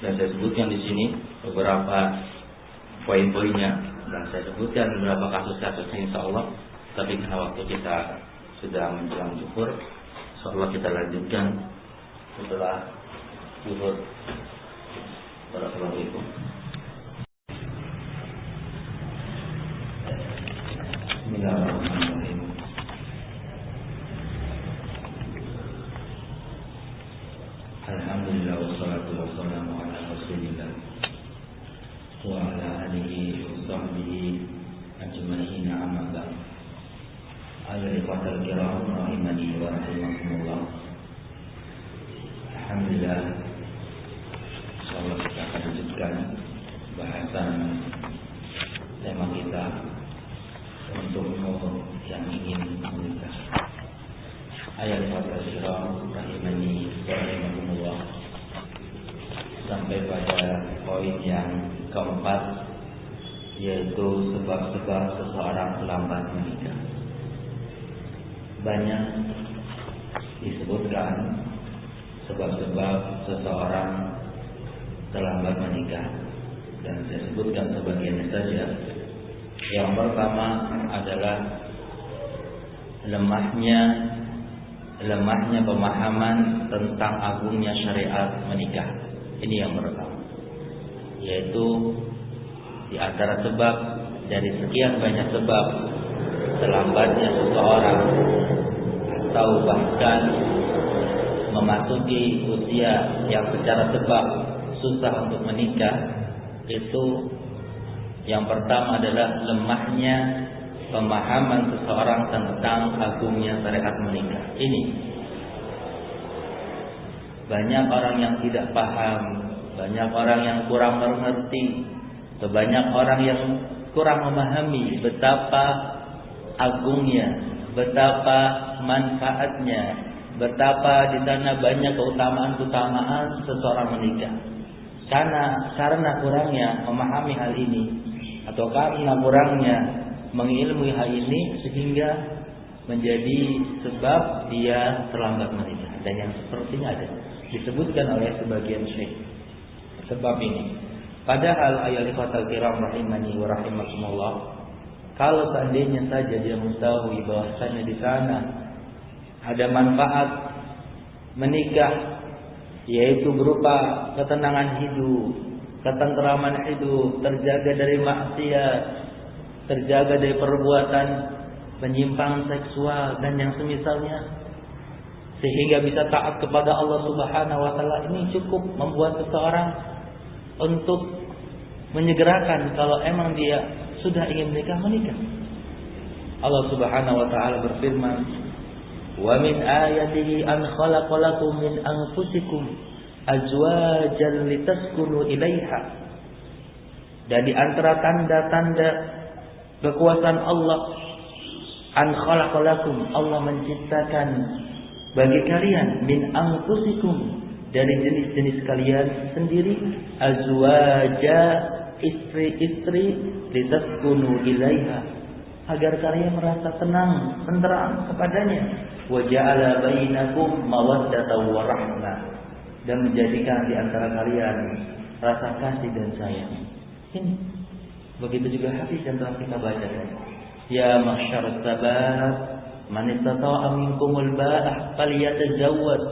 dan saya sebutkan di sini beberapa poin-poinnya, dan saya sebutkan beberapa kasus-kasusnya insyaallah. Tapi karena waktu kita sudah menjelang zuhur, insyaallah kita lanjutkan setelah zuhur. Barakallahu fiikum. Bismillahirrahmanirrahim. Alhamdulillah wassalatu wassalamu ala Rasulillah wa ala alihi wa sahbihi ajma'in, amma ba'd. Ayyuhal kiram rahimani wa rahimakumullah. Alhamdulillah, insyaallah kita akan lanjutkan bahasan tema kita untuk yang ingin menikah. Ayyuhal kiram rahimani wa rahimakumullah. Sampai pada poin yang keempat, yaitu sebab-sebab seseorang terlambat menikah. Banyak disebutkan sebab-sebab seseorang terlambat menikah, dan saya sebutkan sebagiannya saja. Yang pertama adalah lemahnya pemahaman tentang agungnya syariat menikah. Ini yang pertama, yaitu di antara sebab dari sekian banyak sebab terlambatnya seseorang atau bahkan memasuki usia yang secara sebab susah untuk menikah. Itu yang pertama adalah lemahnya pemahaman seseorang tentang agungnya syariat menikah. Ini banyak orang yang tidak paham, banyak orang yang kurang mengerti, banyak orang yang kurang memahami betapa agungnya, betapa manfaatnya, betapa di sana banyak keutamaan seseorang menikah. Karena kurangnya memahami hal ini, atau karena kurangnya mengilmui hal ini, sehingga menjadi sebab dia terlambat menikah. Dan yang sepertinya ada disebutkan oleh sebagian syekh sebab ini. Padahal ayyuhal kiram rahimani wa rahimakumullah, kalau seandainya saja dia mengetahui bahwasanya di sana ada manfaat menikah, yaitu berupa ketenangan hidup, ketentraman hidup, terjaga dari maksiat, terjaga dari perbuatan penyimpangan seksual dan yang semisalnya, sehingga bisa taat kepada Allah Subhanahu wa taala. Ini cukup membuat seseorang untuk menyegerakan kalau emang dia sudah ingin menikah. Allah Subhanahu wa taala berfirman, "Wa min ayatihi an khalaqalakum min anfusikum azwajan litaskunu ilaiha." Dan di antara tanda-tanda kekuasaan Allah, an khalaqalakum, Allah menciptakan bagi kalian min anfusikum, dari jenis-jenis kalian sendiri, azwaja, istri-istri, litaskunu ilaiha, agar kalian merasa tenang, tenteram kepadanya. Wa ja'ala bainakum mawaddatan wa rahmah, dan menjadikan di antara kalian rasa kasih dan sayang. Ini begitu juga hadis yang telah kita baca. Ya masyarakat sabab, man istata'a minkumul ba'ah falyatazawwaj,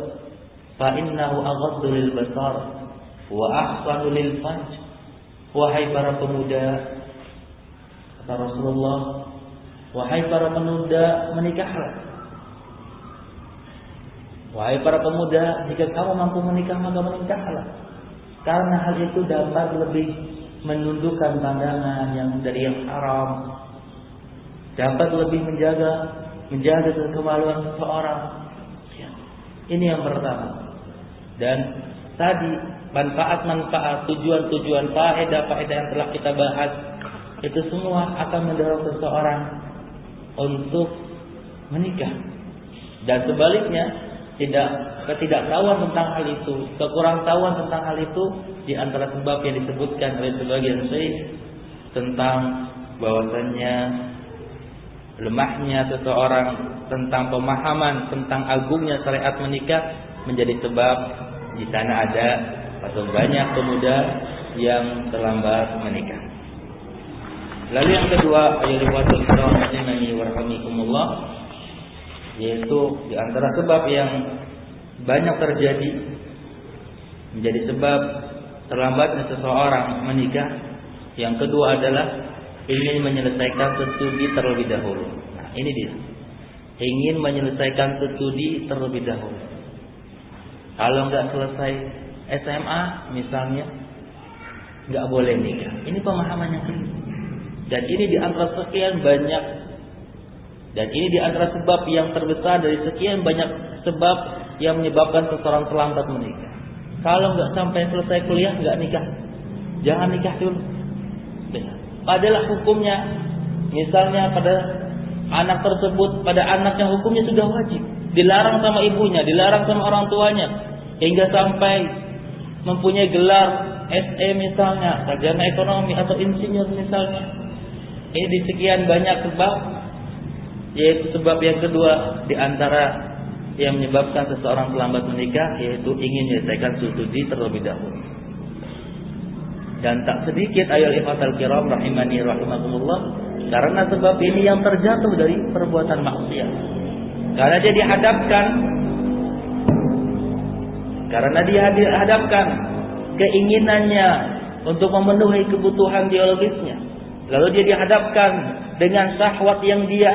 fa innahu aghaddu lil basar wa ahsanu lil farj. Wahai para pemuda, kata Rasulullah, wahai para pemuda, menikahlah. Wahai para pemuda, jika kamu mampu menikah maka menikahlah, karena hal itu dapat lebih menundukkan pandangan yang dari yang haram, dapat lebih menjaga kemaluan seseorang. Ya. Ini yang pertama. Dan tadi manfaat-manfaat, tujuan-tujuan, faedah-faedah yang telah kita bahas, itu semua akan mendorong seseorang untuk menikah. Dan sebaliknya, ketidaktahuan tentang hal itu, kekurangtahuan tentang hal itu, di antara sebab yang disebutkan oleh sebagian syekh tentang bahwasannya lemahnya seseorang tentang pemahaman tentang agungnya syariat menikah, menjadi sebab di sana ada atau banyak pemuda yang terlambat menikah. Lalu yang kedua, ayyuhal muslimani warahmatullahi, yaitu di antara sebab yang banyak terjadi menjadi sebab terlambatnya seseorang menikah, yang kedua adalah ingin menyelesaikan studi terlebih dahulu. Nah, ini dia. Ingin menyelesaikan studi terlebih dahulu. Kalau nggak selesai SMA misalnya, nggak boleh nikah. Ini pemahaman yang keliru. Dan ini di antara sekian banyak, dan ini di antara sebab yang terbesar dari sekian banyak sebab yang menyebabkan seseorang terlambat menikah. Kalau nggak sampai selesai kuliah nggak nikah, jangan nikah dulu. Padahal hukumnya, misalnya pada anak tersebut, pada anak yang hukumnya sudah wajib, dilarang sama ibunya, dilarang sama orang tuanya, hingga sampai mempunyai gelar SE misalnya, sarjana ekonomi atau insinyur misalnya. Ini di sekian banyak sebab, yaitu sebab yang kedua di antara yang menyebabkan seseorang terlambat menikah, yaitu ingin menyelesaikan studi terlebih dahulu. Dan tak sedikit ayol ikhwatal kiram rahimani rahimakumullah, karena sebab ini yang terjatuh dari perbuatan maksiat. Karena dia dihadapkan keinginannya untuk memenuhi kebutuhan biologisnya, lalu dia dihadapkan dengan syahwat yang dia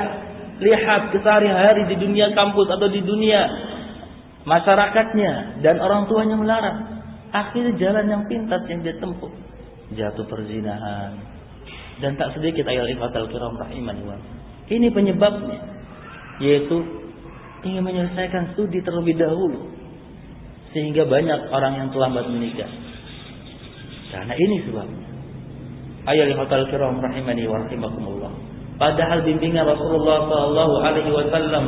lihat sehari-hari di dunia kampus atau di dunia masyarakatnya, dan orang tuanya melarang. Akhirnya jalan yang pintas yang dia tempuh, jatuh perzinahan. Dan tak sedikit ayol ikhwatal kiram rahimani wa. Ini penyebabnya, yaitu ingin menyelesaikan studi terlebih dahulu, sehingga banyak orang yang terlambat menikah. Karena ini sebabnya. Ayol ikhwatal kiram rahimani wa rahimakumullah. Padahal bimbingan Rasulullah sallallahu alaihi wasallam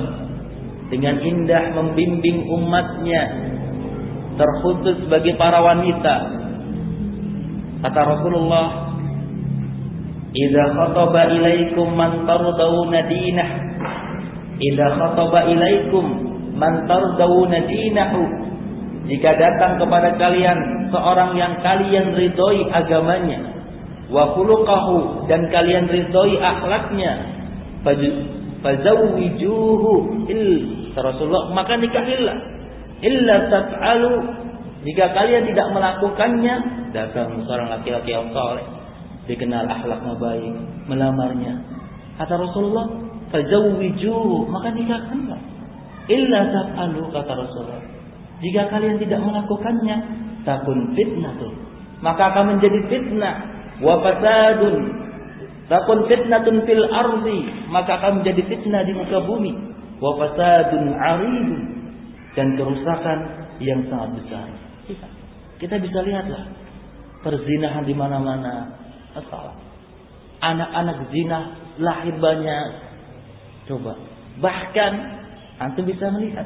dengan indah membimbing umatnya, terkhusus bagi para wanita. Kata Rasulullah, "Idza khataba ilaikum man tardawna dinah, idza khataba ilaikum man tardawna dinahu." Jika datang kepada kalian seorang yang kalian ridhoi agamanya, wa khuluquhu, dan kalian ridhoi akhlaknya, fazawwijuhu Rasulullah, maka nikahilah. Illa taf'alu, jika kalian tidak melakukannya, datang seorang laki-laki yang saleh, dikenal akhlaknya baik, melamarnya. Kata Rasulullah, fazawwiju, maka nikahkanlah. Illa taf'alu, kata Rasulullah, jika kalian tidak melakukannya, takun fitnatun, maka akan menjadi fitnah, wa fasadun, takun fitnatun fil ardi, maka akan menjadi fitnah di muka bumi, wa fasadun aridun, dan kerusakan yang sangat besar. Kita bisa lihatlah perzinahan di mana-mana. Masalah anak-anak zina lahir banyak. Coba, bahkan antum bisa melihat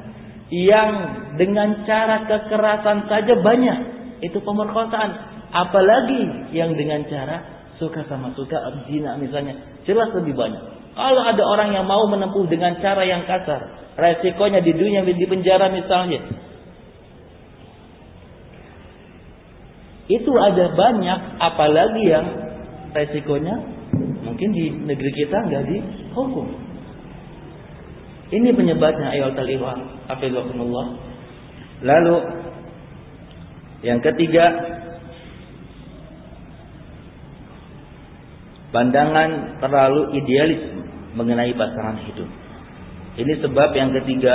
yang dengan cara kekerasan saja banyak, itu pemerkosaan. Apalagi yang dengan cara suka sama suka, zina misalnya, jelas lebih banyak. Kalau ada orang yang mau menempuh dengan cara yang kasar, resikonya di dunia di penjara misalnya, itu ada banyak. Apalagi yang resikonya mungkin di negeri kita nggak dihukum. Ini penyebabnya, ayyuhal ikhwan, hafizakumullah. Lalu yang ketiga, pandangan terlalu idealis mengenai pasangan hidup. Ini sebab yang ketiga,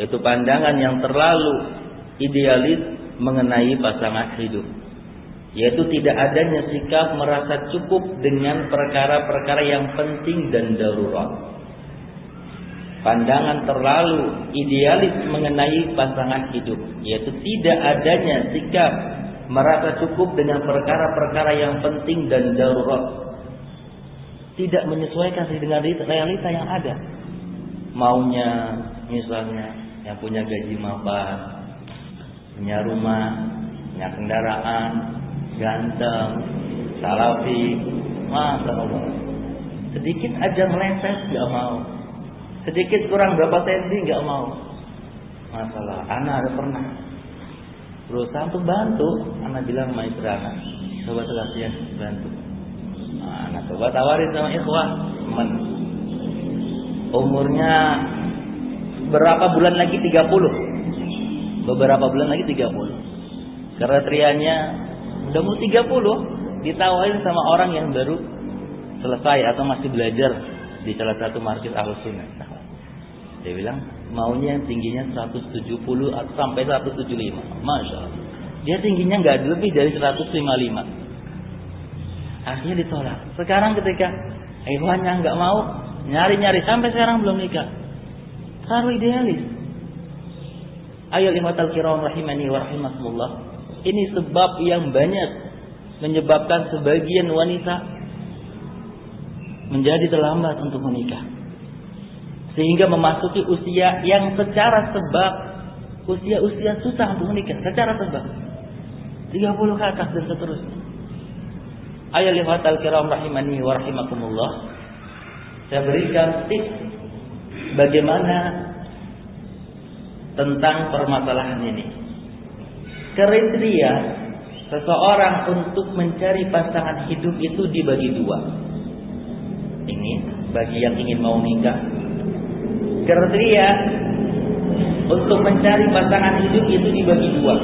yaitu pandangan yang terlalu idealis mengenai pasangan hidup, yaitu tidak adanya sikap merasa cukup dengan perkara-perkara yang penting dan darurat. Pandangan terlalu idealis mengenai pasangan hidup, yaitu tidak adanya sikap merasa cukup dengan perkara-perkara yang penting dan darurat. Tidak menyesuaikan dengan realita yang ada. Maunya misalnya yang punya gaji mapan, punya rumah, punya kendaraan, ganteng, salafi, Masya Allah. Sedikit aja meleset gak mau, sedikit kurang berapa senti gak mau. Masalah, anak ada pernah berusaha untuk bantu, anak bilang sama istri anak, coba sekalian bantu. Anak coba tawarin sama ikhwah teman, umurnya berapa bulan lagi 30, beberapa bulan lagi 30, kriterianya udah mau 30, ditawarin sama orang yang baru selesai atau masih belajar di salah satu markis Ahlussunnah. Dia bilang maunya yang tingginya 170 atau sampai 175. Masya Allah, dia tingginya nggak lebih dari 155. Akhirnya ditolak. Sekarang ketika ikhwannya nggak mau, nyari-nyari sampai sekarang belum nikah. Terlalu idealis. Ayo ikhwatal kiram rahimani wa rahimakumullah. Ini sebab yang banyak menyebabkan sebagian wanita menjadi terlambat untuk menikah, sehingga memasuki usia yang secara sebab usia susah untuk menikah secara sebab 30 ke atas dan seterusnya. Ayo lihatal kiram rahimani wa rahimakumullah, saya berikan tips bagaimana tentang permasalahan ini. Kriteria seseorang untuk mencari pasangan hidup itu dibagi dua. Ini bagi yang ingin mau nikah. Kriteria untuk mencari pasangan hidup itu dibagi dua.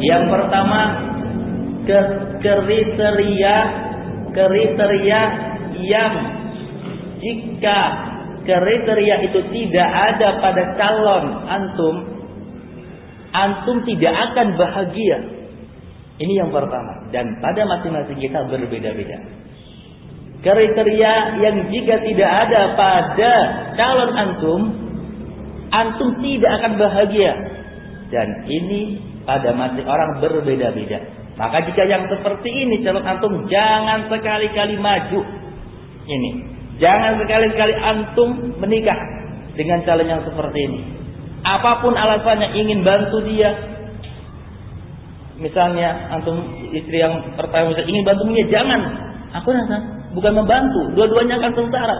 Yang pertama, kriteria yang jika kriteria itu tidak ada pada calon antum tidak akan bahagia. Ini yang pertama, dan pada masing-masing kita berbeda-beda. Kriteria yang jika tidak ada pada calon antum tidak akan bahagia, dan ini pada masing orang berbeda-beda. Maka jika yang seperti ini calon antum, jangan sekali-kali maju. Ini, jangan sekali-kali antum menikah dengan calon yang seperti ini. Apapun alasannya, ingin bantu dia. Misalnya antum istri yang pertama ingin bantu dia, jangan. Aku rasa bukan membantu, dua-duanya akan sengsara.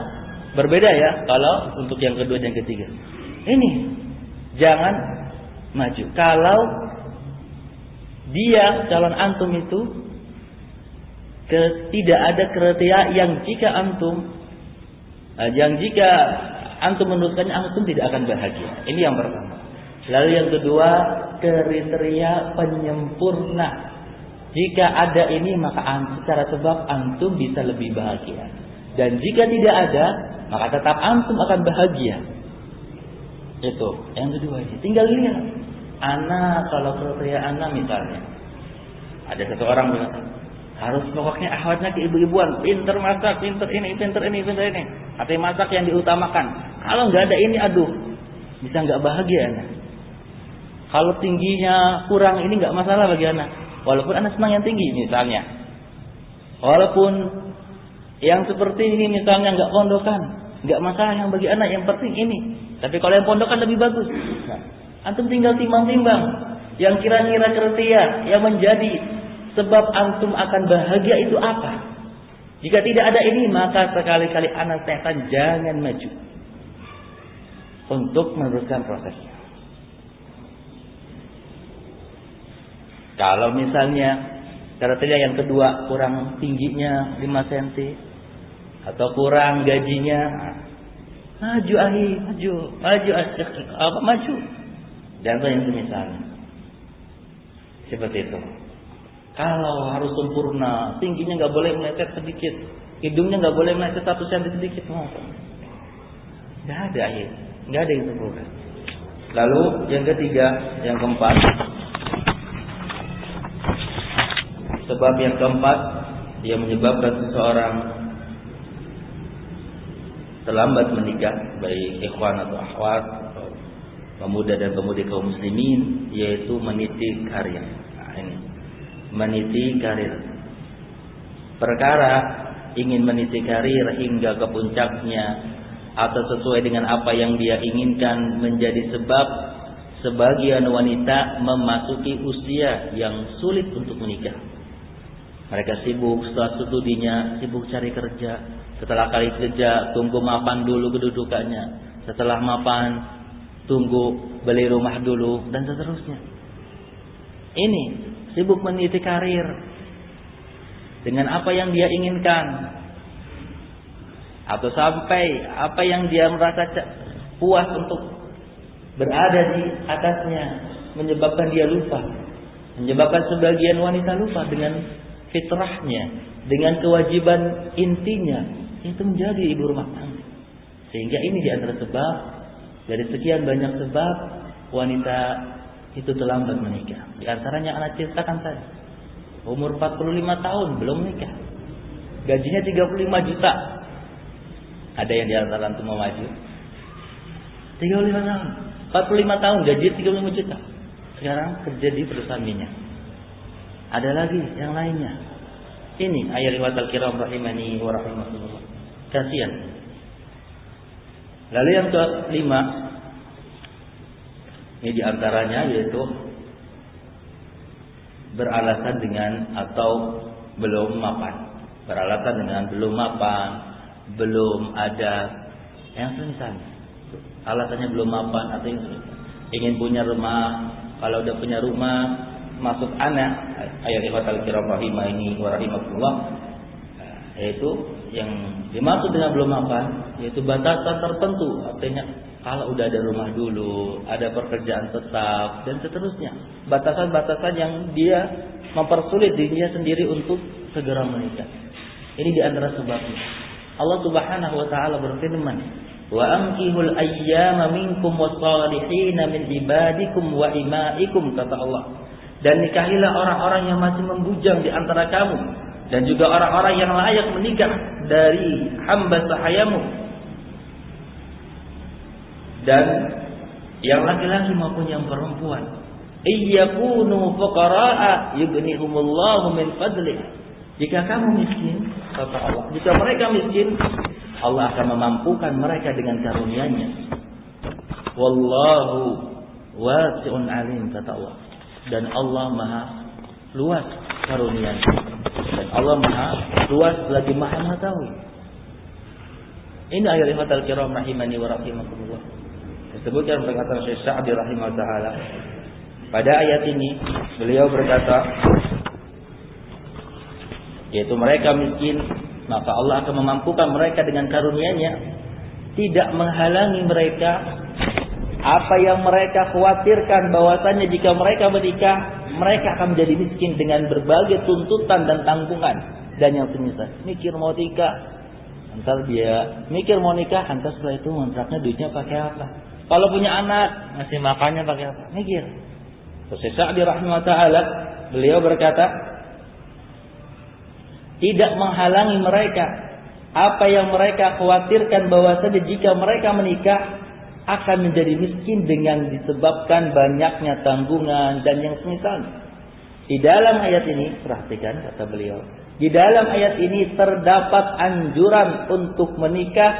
Berbeda ya kalau untuk yang kedua dan ketiga. Ini jangan maju. Kalau dia calon antum itu tidak ada kriteria yang jika antum menuliskannya, antum tidak akan bahagia. Ini yang pertama. Lalu yang kedua, kriteria penyempurna. Jika ada ini, maka secara sebab antum bisa lebih bahagia. Dan jika tidak ada, maka tetap antum akan bahagia. Itu yang kedua ini. Tinggal lihat. Ana kalau kriteria ana misalnya, ada satu orang bilang harus pokoknya ahwatnya keibu-ibuan, pinter masak, pinter ini. Artinya masak yang diutamakan. Kalau nggak ada ini, aduh, bisa nggak bahagia ana. Kalau tingginya kurang ini nggak masalah bagi ana. Walaupun ana senang yang tinggi misalnya. Walaupun yang seperti ini misalnya nggak pondokan, nggak masalah yang bagi ana. Yang penting ini. Tapi kalau yang pondokan lebih bagus. Nah, antum tinggal timbang-timbang yang kira-kira kriteria yang menjadi sebab antum akan bahagia itu apa? Jika tidak ada ini, maka sekali-kali ana setan jangan maju untuk meneruskan prosesnya. Kalau misalnya kriteria yang kedua kurang tingginya 5 cm atau kurang gajinya, maju maju. Dan yang misalnya seperti itu. Kalau harus sempurna, tingginya nggak boleh meleset sedikit, hidungnya nggak boleh meleset 1 cm sedikit, nggak ada nggak ada yang sempurna. Lalu yang ketiga, yang keempat, sebab yang keempat yang menyebabkan seseorang terlambat menikah, baik ikhwan atau akhwat, atau pemuda dan pemudi kaum muslimin, yaitu meniti karir. Nah, ini meniti karir. Perkara ingin meniti karir hingga ke puncaknya atau sesuai dengan apa yang dia inginkan menjadi sebab sebagian wanita memasuki usia yang sulit untuk menikah. Mereka sibuk setelah studinya, sibuk cari kerja. Setelah kali kerja, tunggu mapan dulu kedudukannya. Setelah mapan, tunggu beli rumah dulu, dan seterusnya. Ini sibuk meniti karir dengan apa yang dia inginkan, atau sampai apa yang dia merasa puas untuk berada di atasnya, menyebabkan dia lupa, menyebabkan sebagian wanita lupa dengan fitrahnya, dengan kewajiban intinya, itu menjadi ibu rumah tangga. Sehingga ini di antara sebab dari sekian banyak sebab wanita itu terlambat menikah. Di antaranya anak ceritakan tadi, umur 45 tahun belum menikah, gajinya 35 juta. Ada yang di antara antum mau maju 35 tahun, 45 tahun gaji 35 juta. Sekarang kerja di perusahaan minyak. Ada lagi yang lainnya. Ini ayat riwayatul kiram rahimani wa rahimakumullah. Kasihan. Lalu yang kelima, ini diantaranya yaitu beralasan dengan atau belum mapan. Beralasan dengan belum mapan, belum ada yang semisal. Alasannya belum mapan atau yang ingin punya rumah. Kalau udah punya rumah, maksud anak ayat riwayatul kiram rahimani wa rahimakumullah, yaitu yang dimaksud dengan belum mapan yaitu batasan tertentu. Artinya kalau udah ada rumah dulu, ada pekerjaan tetap, dan seterusnya. Batasan-batasan yang dia mempersulit dirinya sendiri untuk segera menikah. Ini di antara sebabnya. Allah Subhanahu wa taala berfirman, "Wa ankihul ayyama minkum was-salihin min ibadikum wa imaikum," kata Allah. Dan nikahilah orang-orang yang masih membujang di antara kamu, dan juga orang-orang yang layak menikah dari hamba sahayamu, dan yang laki-laki maupun yang perempuan. Iyyakunu fuqara'a yughnihumullahu min fadlih. Jika kamu miskin, kata Allah, jika mereka miskin, Allah akan memampukan mereka dengan karunia-Nya. Wallahu wasi'un alim, kata Allah. Dan Allah Maha luas karunia-Nya. Dan Allah Maha luas lagi Maha mengetahui. Ini ayat riwayatul kiram rahimani wa rahimakumullah. Disebutkan perkataan Syekh Sa'di rahimahullah taala. Pada ayat ini beliau berkata, yaitu mereka miskin, maka Allah akan memampukan mereka dengan karunia-Nya, tidak menghalangi mereka apa yang mereka khawatirkan bahwasanya jika mereka menikah, mereka akan menjadi miskin dengan berbagai tuntutan dan tanggungan dan yang semisal. Mikir mau nikah, Ntar dia mikir mau nikah, ntar setelah itu kontraknya duitnya pakai apa? Kalau punya anak, ngasih makannya pakai apa? Mikir. Terus Sa'di rahimahullah ta'ala, beliau berkata, tidak menghalangi mereka apa yang mereka khawatirkan bahwasanya jika mereka menikah akan menjadi miskin dengan disebabkan banyaknya tanggungan dan yang semisalnya. Di dalam ayat ini, perhatikan kata beliau, di dalam ayat ini terdapat anjuran untuk menikah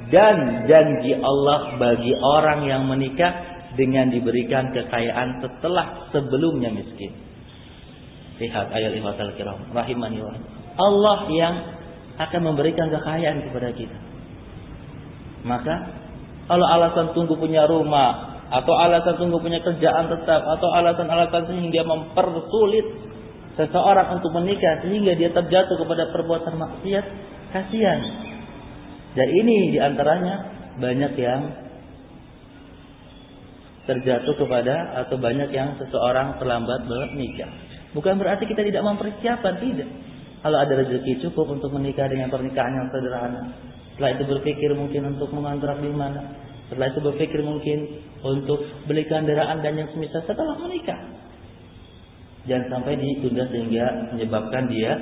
dan janji Allah bagi orang yang menikah dengan diberikan kekayaan setelah sebelumnya miskin. Lihat ayat ikhwatal kiram rahimani wa Allah yang akan memberikan kekayaan kepada kita. Maka kalau alasan tunggu punya rumah, atau alasan tunggu punya kerjaan tetap, atau alasan-alasan sehingga mempersulit seseorang untuk menikah sehingga dia terjatuh kepada perbuatan maksiat, kasihan. Dan ini diantaranya banyak yang terjatuh kepada, atau banyak yang seseorang terlambat menikah. Bukan berarti kita tidak mempersiapkan, tidak. Kalau ada rezeki cukup untuk menikah dengan pernikahan yang sederhana. Setelah itu berpikir mungkin untuk mengontrak di mana. Setelah itu berpikir mungkin untuk beli kendaraan dan yang semisal setelah menikah. Jangan sampai ditunda sehingga menyebabkan dia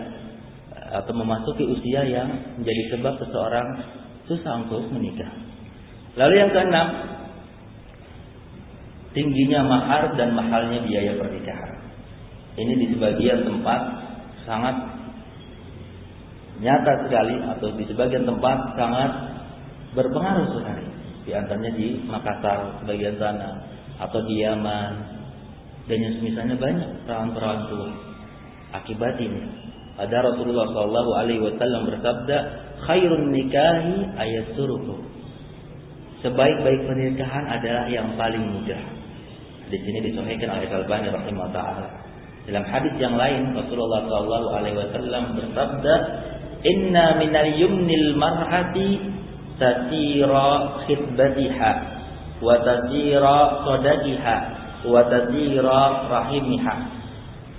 atau memasuki usia yang menjadi sebab seseorang susah untuk menikah. Lalu yang keenam, tingginya mahar dan mahalnya biaya pernikahan. Ini di sebagian tempat sangat nyata sekali, atau di sebagian tempat sangat berpengaruh sekali. Di antaranya di Makassar sebagian sana, atau di Yaman, dan yang semisalnya banyak perawan-perawan tua. Akibat ini, ada Rasulullah SAW bersabda, khairun nikahi ayassuruhu. Sebaik-baik pernikahan adalah yang paling mudah. Di sini disahihkan oleh Al-Albani rahimahullah ta'ala. Dalam hadis yang lain Rasulullah SAW bersabda, inna minal yumnil mar'ati tasira khidbatiha wa tasira sadaqiha wa tasira rahimiha.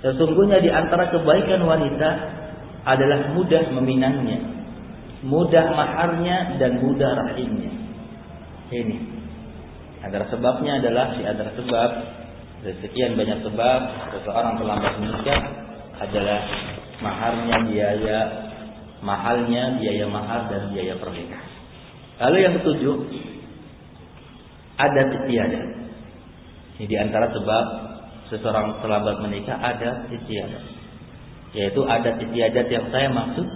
Sesungguhnya di antara kebaikan wanita adalah mudah meminangnya, mudah maharnya, dan mudah rahimnya. Ini antara sebabnya adalah, di antara sebab dari sekian banyak sebab seseorang terlambat menikah adalah mahalnya biaya mahar dan biaya pernikahan. Lalu yang ketujuh, adat istiadat. Ini di antara sebab seseorang terlambat menikah ada istiadat. Yaitu adat istiadat yang saya maksud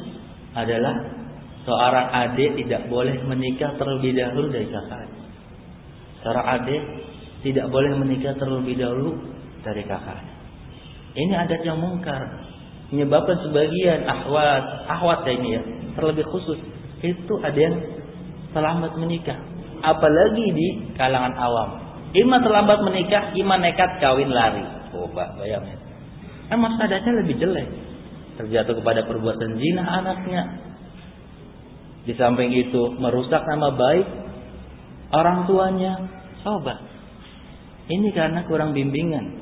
adalah seorang adik tidak boleh menikah terlebih dahulu dari kakaknya. Seorang adik tidak boleh menikah terlebih dahulu dari kakaknya. Ini adat yang mungkar, menyebabkan sebagian ahwat ini ya, terlebih khusus itu ada yang terlambat menikah, apalagi di kalangan awam. Ima terlambat menikah, ima nekat kawin lari. Coba bayangin, kan masa adatnya lebih jelek, terjatuh kepada perbuatan zina anaknya. Di samping itu merusak nama baik orang tuanya. Coba, ini karena kurang bimbingan.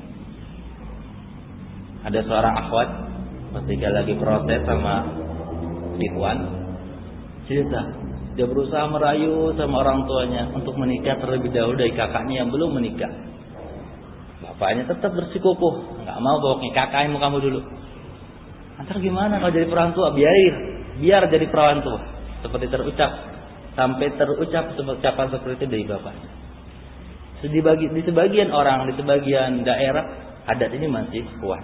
Ada seorang akhwat ketika lagi protes sama ikhwan, cerita dia berusaha merayu sama orang tuanya untuk menikah terlebih dahulu dari kakaknya yang belum menikah. Bapaknya tetap bersikukuh, nggak mau, pokoknya kakaknya mau kamu dulu. Antar gimana kalau jadi perawan tua? Biar jadi perawan tua. Seperti sampai terucap ucapan seperti itu dari bapaknya. Di sebagian orang, di sebagian daerah adat ini masih kuat.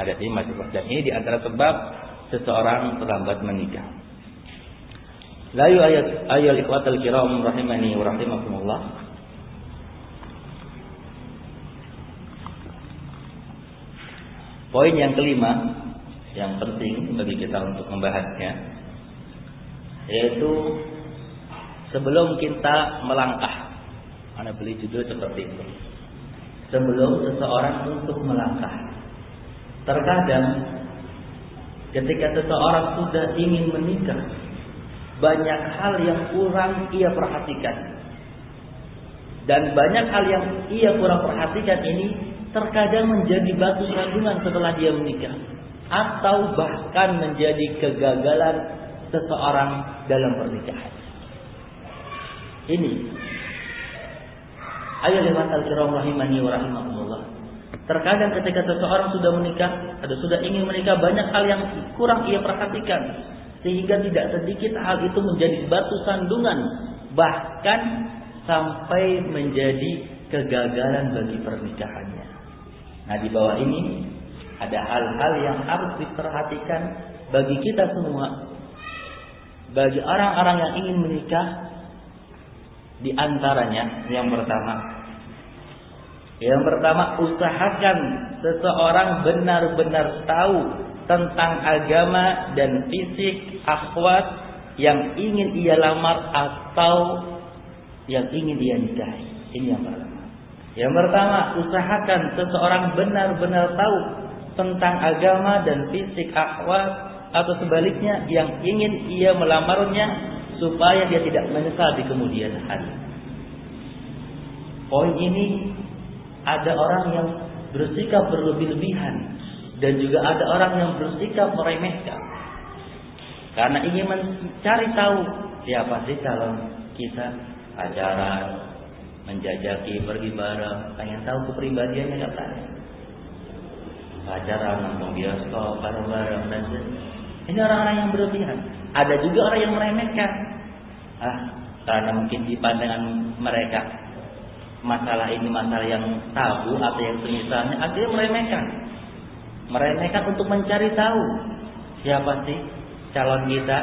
Dan ini di antara sebab seseorang terlambat menikah. Layu ayat ikhwatal kiram rahimani wa rahimakumullah. Poin yang kelima yang penting bagi kita untuk membahasnya, yaitu sebelum kita melangkah. Ana beli judul seperti itu. Sebelum seseorang untuk melangkah. Terkadang ketika seseorang sudah ingin menikah, banyak hal yang kurang ia perhatikan. Dan banyak hal yang ia kurang perhatikan ini terkadang menjadi batu sandungan setelah dia menikah, atau bahkan menjadi kegagalan seseorang dalam pernikahan. Ini ayat al-kiram rahimani wa rahimakumullah. Terkadang ketika seseorang sudah menikah atau sudah ingin menikah, banyak hal yang kurang ia perhatikan, sehingga tidak sedikit hal itu menjadi batu sandungan, bahkan sampai menjadi kegagalan bagi pernikahannya. Nah, di bawah ini ada hal-hal yang harus diperhatikan bagi kita semua, bagi orang-orang yang ingin menikah. Di antaranya yang pertama, usahakan seseorang benar-benar tahu tentang agama dan fisik akhwat yang ingin ia lamar atau yang ingin ia nikahi. Ini yang pertama. Yang pertama, usahakan seseorang benar-benar tahu tentang agama dan fisik akhwat atau sebaliknya yang ingin ia melamarnya, supaya dia tidak menyesal di kemudian hari. Poin ini ada orang yang bersikap berlebih-lebihan dan juga ada orang yang bersikap meremehkan karena ingin mencari tahu siapa sih calon kita, pacaran, menjajaki, pergi bareng, pengen tahu kepribadiannya katanya. Pacaran, nonton bioskop bareng-bareng dan ini orang-orang yang berlebihan. Ada juga orang yang meremehkan. Karena mungkin di pandangan mereka masalah ini masalah yang tabu atau yang semisalnya, akhirnya meremehkan untuk mencari tahu siapa sih calon kita,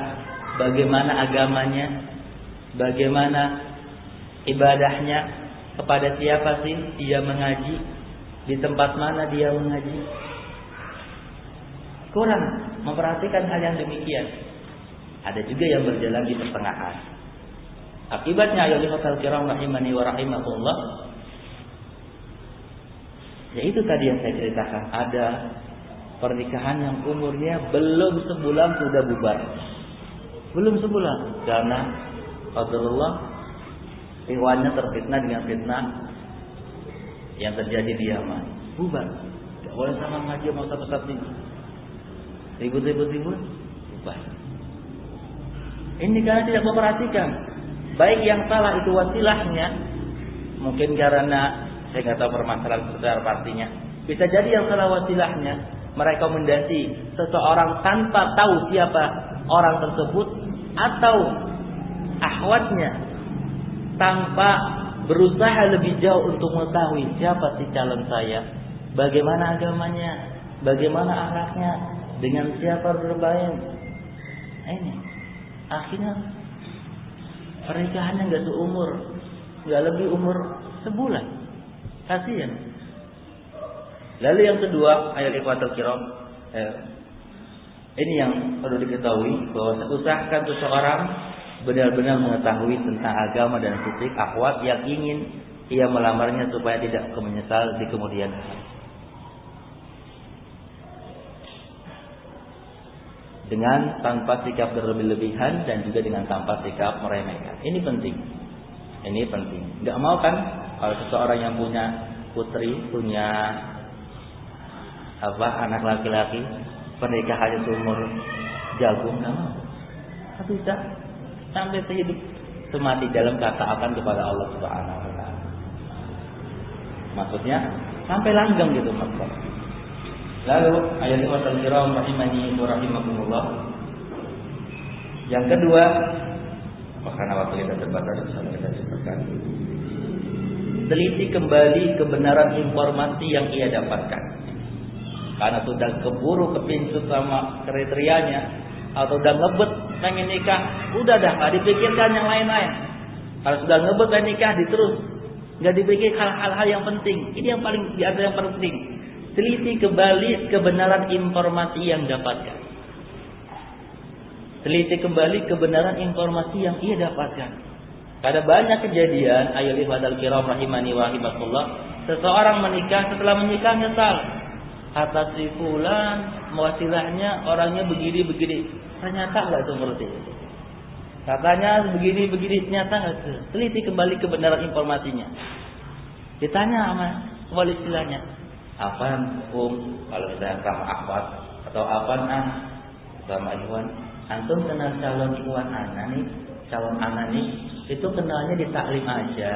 bagaimana agamanya, bagaimana ibadahnya, kepada siapa sih dia mengaji, di tempat mana dia mengaji. Kurang memperhatikan hal yang demikian. Ada juga yang berjalan di pertengahan. Akibatnya ayyuhal kiram rahimani wa rahimakumullah, yaitu tadi yang saya ceritakan, ada pernikahan yang umurnya belum sebulan sudah bubar. Belum sebulan karena qadarullah ikhwannya terfitnah dengan fitnah yang terjadi di Yaman. Bubar. Enggak boleh sama ngaji mau tetap ini. Ribut-ribut bubar. Ini karena tidak memperhatikan. Baik yang salah itu wasilahnya, mungkin karena saya nggak tahu permasalahan secara pastinya. Bisa jadi yang salah wasilahnya, merekomendasi seseorang tanpa tahu siapa orang tersebut, atau akhwatnya tanpa berusaha lebih jauh untuk mengetahui siapa si calon saya, bagaimana agamanya, bagaimana akhlaknya, dengan siapa bermain. Ini akhirnya pernikahannya nggak seumur, nggak lebih umur sebulan. Kasihan. Lalu yang kedua, ayat ikhwatul kiram, ini yang perlu diketahui, bahwa usahakan seseorang benar-benar mengetahui tentang agama dan fisik akhwat yang ingin ia melamarnya supaya tidak menyesal di kemudian hari. Dengan tanpa sikap berlebih-lebihan dan juga dengan tanpa sikap meremehkan. Ini penting. Ini penting. Enggak mau kan kalau seseorang yang punya putri, punya anak laki-laki, pernikahannya seumur jagung, enggak mau. Bisa sampai sehidup semati dalam ketaatan kepada Allah Subhanahu wa taala. Maksudnya sampai langgeng gitu maksudnya. Lalu ayat ikhwatul kiram rahimani wa rahimakumullah. Yang kedua, karena waktu kita terbatas bisa kita ceritakan. Teliti kembali kebenaran informasi yang ia dapatkan. Karena sudah keburu kepincut sama kriterianya atau udah ngebet pengen nikah, udah dah nggak dipikirkan yang lain-lain. Kalau sudah ngebet pengen nikah diterus, nggak dipikir hal-hal yang penting. Ini yang paling di antara yang penting. Teliti kembali kebenaran informasi yang dapatkan. Teliti kembali kebenaran informasi yang ia dapatkan. Karena banyak kejadian, ayolah ikhwatul kiram rahimani wa rahimakumullah, seseorang menikah, setelah menikah nyesal. Atas si fulan, wasilahnya orangnya begini-begini. Ternyata enggak seperti itu. Katanya begini-begini, ternyata enggak. Teliti kembali kebenaran informasinya. Ditanya sama wasilahnya, "Apaan kalau kita sama akhwat atau apaan sama ikhwan Antum kenal calon ikhwan ana nih, calon ana nih, itu kenalnya di taklim aja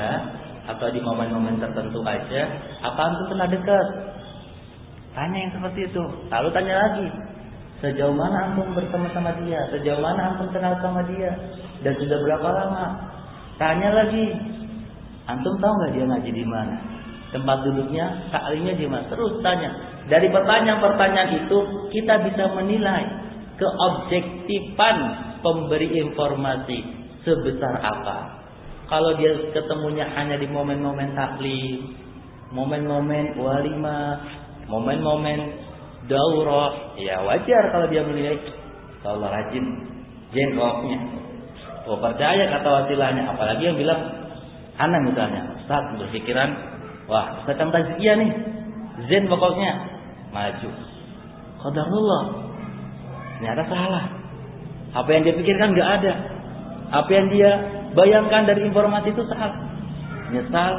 atau di momen-momen tertentu aja, apa antum kenal dekat? Tanya yang seperti itu. Lalu tanya lagi, sejauh mana antum bertemu sama dia? Sejauh mana antum kenal sama dia? Dan sudah berapa lama? Tanya lagi, antum tahu nggak dia ngaji di mana? Tempat duduknya, taklimnya di mana? Terus tanya. Dari pertanyaan-pertanyaan itu kita bisa menilai keobjektifan pemberi informasi sebesar apa. Kalau dia ketemunya hanya di momen-momen taklim, momen-momen walimah, momen-momen daurah, ya wajar kalau dia menilai kalau rajin jengkoknya. Oh, percaya kata wasilahnya, apalagi yang bilang ana misalnya, Ustaz berpikiran, wah Ustaz kan tazkiyah nih, zen pokoknya, maju. Qadarullah, ternyata salah. Apa yang dia pikirkan nggak ada. Apa yang dia bayangkan dari informasi itu salah. Nyesal,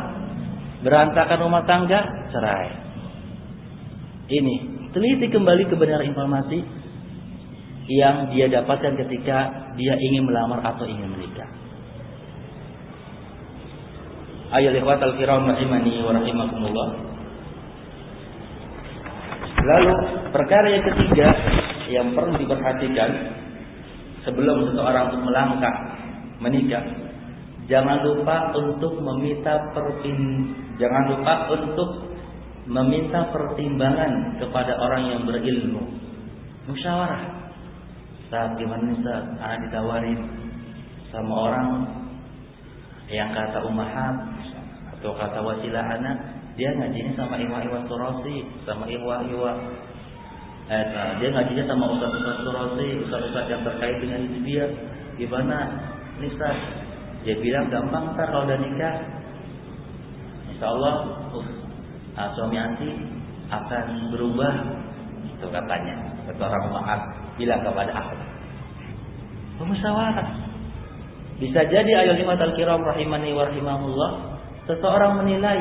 berantakan rumah tangga, cerai. Ini, teliti kembali kebenaran informasi yang dia dapatkan ketika dia ingin melamar atau ingin menikah. Ayyuhal ikhwatal kiram rahimani wa rahimakumullah. Lalu perkara yang ketiga yang perlu diperhatikan sebelum seseorang untuk melangkah menikah, jangan lupa untuk meminta pertimbangan kepada orang yang berilmu. Musyawarah. Saat gimana nih Ustaz? Anak ditawarin sama orang yang kata ummahat atau kata wasilah anak, dia ngajinya sama ikhwah-ikhwah Surasi, sama ikhwah-ikhwah. Dia ngajinya sama ustaz-ustaz Surasi, ustaz-ustaz yang terkait dengan hizbiyah. Gimana nih Ustaz? Dia bilang gampang ntar kalau udah nikah, insyaallah suami anti akan berubah. Itu katanya. Kata orang ummahat bilang kepada akhlak. Musyawarah. Bisa jadi ayo limatal kiram rahimani wa rahimahullah, seseorang menilai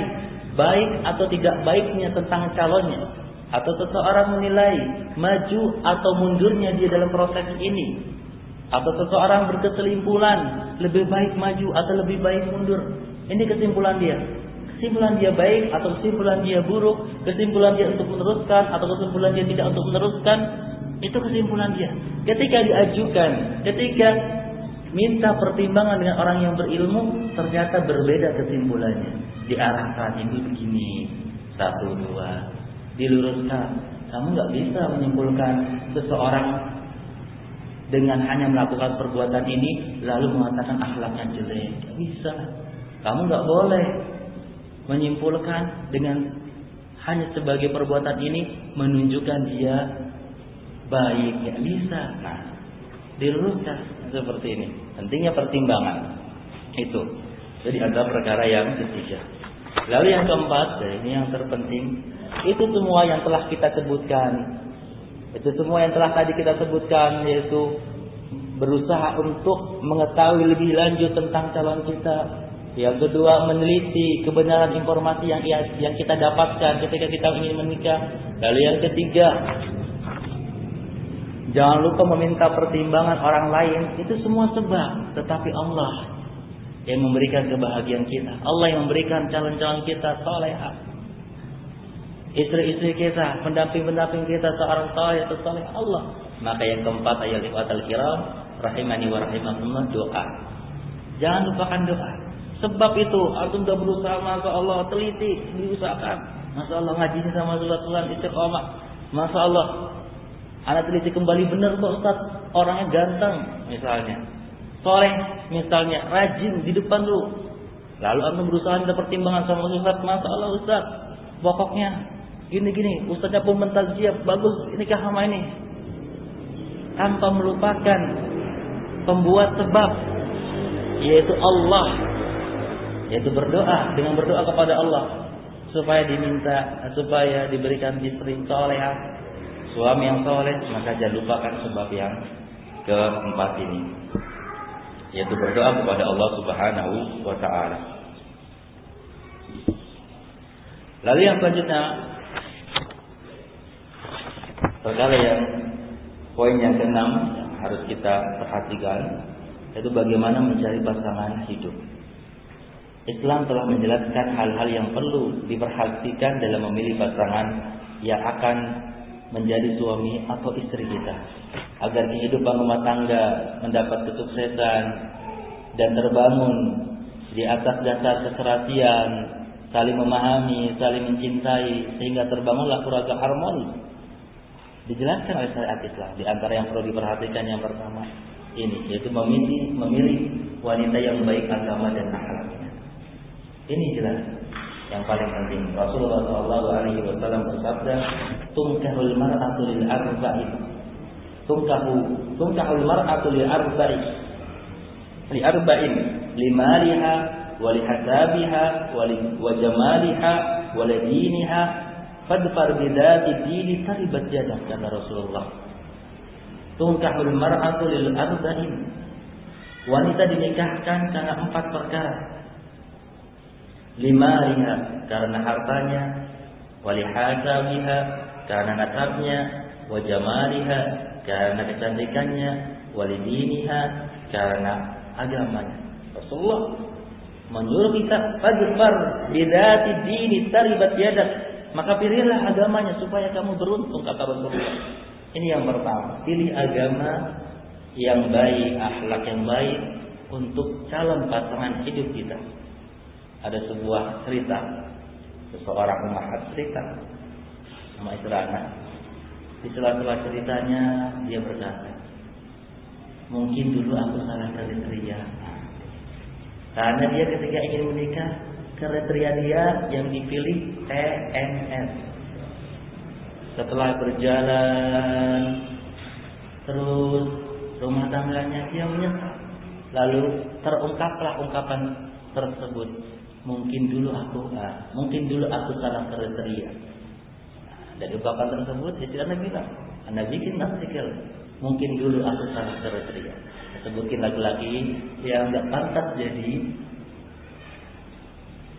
baik atau tidak baiknya tentang calonnya, atau seseorang menilai maju atau mundurnya dia dalam proses ini, atau seseorang berkesimpulan lebih baik maju atau lebih baik mundur. Ini kesimpulan dia. Kesimpulan dia baik atau kesimpulan dia buruk, kesimpulan dia untuk meneruskan atau kesimpulan dia tidak untuk meneruskan, itu kesimpulan dia. Ketika diajukan, ketika minta pertimbangan dengan orang yang berilmu, ternyata berbeda kesimpulannya. Diarahkan ini begini, 1, 2, diluruskan. Kamu nggak bisa menyimpulkan seseorang dengan hanya melakukan perbuatan ini lalu mengatakan akhlaknya jelek. Nggak bisa. Kamu nggak boleh menyimpulkan dengan hanya sebagai perbuatan ini menunjukkan dia baik, ya bisa. Nah, diluruskan seperti ini. Pentingnya pertimbangan itu. Jadi ada perkara yang ketiga. Lalu yang keempat, ini yang terpenting, itu semua yang telah kita sebutkan. Itu semua yang telah tadi kita sebutkan, yaitu berusaha untuk mengetahui lebih lanjut tentang calon kita. Yang kedua, meneliti kebenaran informasi yang kita dapatkan ketika kita ingin menikah. Lalu yang ketiga, jangan lupa meminta pertimbangan orang lain. Itu semua sebab, tetapi Allah yang memberikan kebahagiaan kita. Allah yang memberikan calon-calon kita salehah. Istri-istri kita, pendamping-pendamping kita seorang saleh atau saleh Allah. Maka yang keempat, ayat ikhwatal kiram rahimani wa rahimakumullah, doa. Jangan lupakan doa. Sebab itu, antum sudah berusaha, Masya Allah, teliti, diusahakan. Masya Allah, ngajinya sama sulat-sulat istiqomah. Masya Allah, anak teliti kembali, benar kok Ustaz, orangnya ganteng misalnya, soleh misalnya, rajin di depan lu. Lalu antum berusaha minta pertimbangan sama Ustaz, Masya Allah Ustaz, pokoknya gini-gini, Ustaznya pun mentazkiyah, bagus nikah sama ini. Tanpa melupakan pembuat sebab, yaitu Allah. Yaitu berdoa, dengan berdoa kepada Allah supaya diberikan istri salehah, suami yang saleh. Maka jangan lupakan sebab yang keempat ini, yaitu berdoa kepada Allah Subhanahu wa taala. Lalu yang selanjutnya, perkara yang poin yang ke-6 harus kita perhatikan, yaitu bagaimana mencari pasangan hidup. Islam telah menjelaskan hal-hal yang perlu diperhatikan dalam memilih pasangan yang akan menjadi suami atau istri kita, agar kehidupan rumah tangga mendapat kesuksesan dan terbangun di atas dasar keserasian, saling memahami, saling mencintai, sehingga terbangunlah keluarga harmoni. Dijelaskan oleh syariat Islam. Di antara yang perlu diperhatikan yang pertama ini, yaitu memilih wanita yang baik agama dan akhlaknya. Ini jelas yang paling penting. Rasulullah SAW bersabda, "Tunkahul mar'atu lil arba'in." Tunkahul mar'atu lil arba'in. Li arba'in, limaliha wa lihasabiha wa jamaliha wa lidiniha fadfar bidzati dini taribat yadah, kata Rasulullah. Tunkahul mar'atu lil arba'in. Wanita dinikahkan karena 4 perkara. Limaliha, karena hartanya, walihasabiha, karena nasabnya, wajamaliha, karena kecantikannya, walidiniha, karena agamanya. Rasulullah menyuruh kita fadfar bidzati dini taribat yadak, maka pilihlah agamanya supaya kamu beruntung, kata Rasulullah. Ini yang pertama, pilih agama yang baik, akhlak yang baik untuk calon pasangan hidup kita. Ada sebuah cerita, seseorang ummahat cerita sama istri anak. Di sela-sela ceritanya dia berkata, mungkin dulu aku salah kriteria, karena dia ketika ingin menikah, kriteria dia yang dipilih PNS. Setelah berjalan terus rumah tangganya, dia menyesal. Lalu terungkaplah ungkapan tersebut. Mungkin dulu aku salah kriteria. Dari ungkapan tersebut, istri Anda bilang, Anda bikin artikel. Mungkin dulu aku salah kriteria. Sebutkin laki-laki yang nggak pantas jadi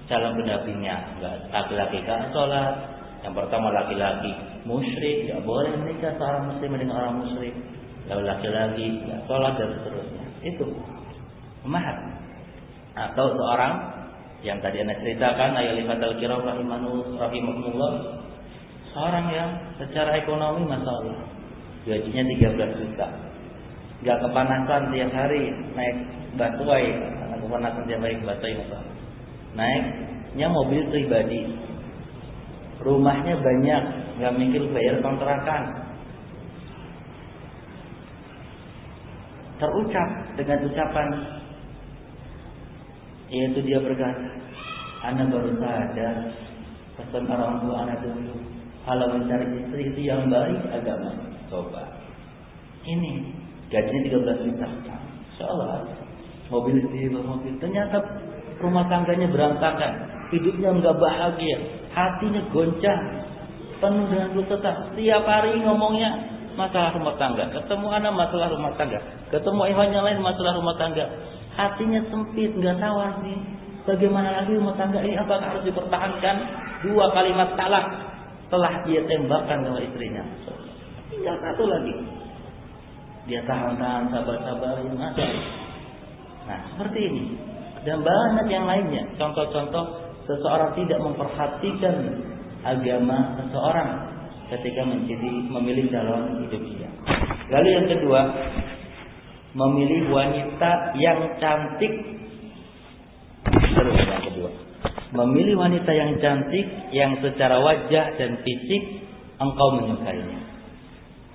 calon pendampingnya. Laki-laki tak sholat. Yang pertama laki-laki musyrik, nggak boleh menikah seorang muslim dengan orang musyrik. Lalu laki-laki nggak sholat dan seterusnya. Itu ummahat. Atau seorang yang tadi Anda ceritakan, ayat fatal kiram rahimahumullah, seorang yang secara ekonomi masalah, gajinya 13 juta, nggak kepanasan tiap hari naik busway, kepanasan tiap hari busway masalah, naiknya mobil pribadi, rumahnya banyak, nggak mikir bayar kontrakan. Terucap dengan ucapan, yaitu dia berkata, Ana baru sadar pesan orang tua Ana dulu, kalau mencari istri itu yang baik agama. Coba ini gajinya 13 juta, insyaallah mobil sewa mobil, ternyata rumah tangganya berantakan, hidupnya nggak bahagia, hatinya goncang, penuh dengan luka tetap. Setiap hari ngomongnya masalah rumah tangga, ketemu anak masalah rumah tangga, ketemu ikhwannya lain masalah rumah tangga. Hatinya sempit, nggak tahu sih bagaimana lagi rumah tangga ini, apakah harus dipertahankan. 2 kalimat talak telah dia tembakkan sama istrinya. Tinggal 1 lagi, dia tahan-tahan, sabar-sabarin. Nah seperti ini dan banyak yang lainnya. Contoh-contoh seseorang tidak memperhatikan agama seseorang ketika memilih calon hidup dia. Lalu yang kedua, memilih wanita yang cantik. Terus yang kedua, memilih wanita yang cantik, yang secara wajah dan fisik engkau menyukainya.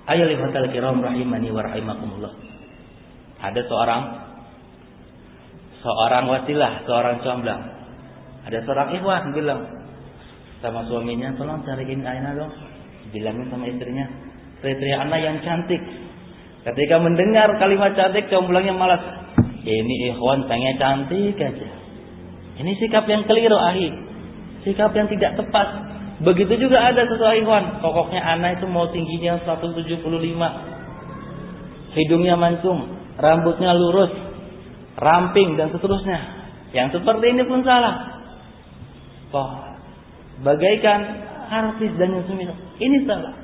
Ayo lihatal kiram rahimani wa rahimakumullah. Ada seorang wasilah, seorang comblang. Ada seorang ikhwan bilang sama suaminya, tolong cariin Aina dong. Bilangin sama istrinya, kriteria anak yang cantik. Ketika mendengar kalimat cantik, comblangnya malas. Ini ikhwan pengen cantik aja. Ini sikap yang keliru, sikap yang tidak tepat. Begitu juga ada sesuatu ikhwan, pokoknya anak itu mau tingginya 175, hidungnya mancung, rambutnya lurus, ramping dan seterusnya. Yang seperti ini pun salah. Bagaikan artis dan yang semisal. Ini salah.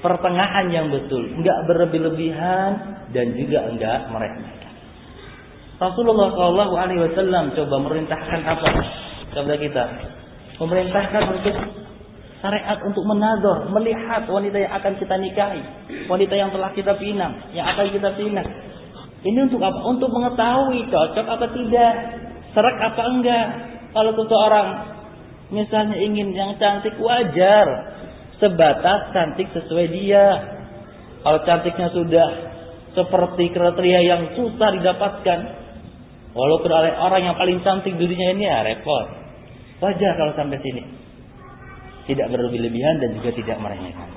pertengahan yang betul, enggak berlebih-lebihan dan juga enggak meremehkan. Rasulullah SAW coba merintahkan apa kepada kita? Memerintahkan untuk syariat untuk menazar, melihat wanita yang akan kita nikahi, wanita yang telah kita pinang, yang akan kita pinang. Ini untuk apa? Untuk mengetahui cocok apa tidak, serak apa enggak. Kalau seseorang misalnya ingin yang cantik, wajar, sebatas cantik sesuai dia. Kalau cantiknya sudah seperti kriteria yang susah didapatkan, walaupun oleh orang yang paling cantik di dunia ini, ya repot. Wajar kalau sampai sini. Tidak berlebih-lebihan dan juga tidak meremehkan.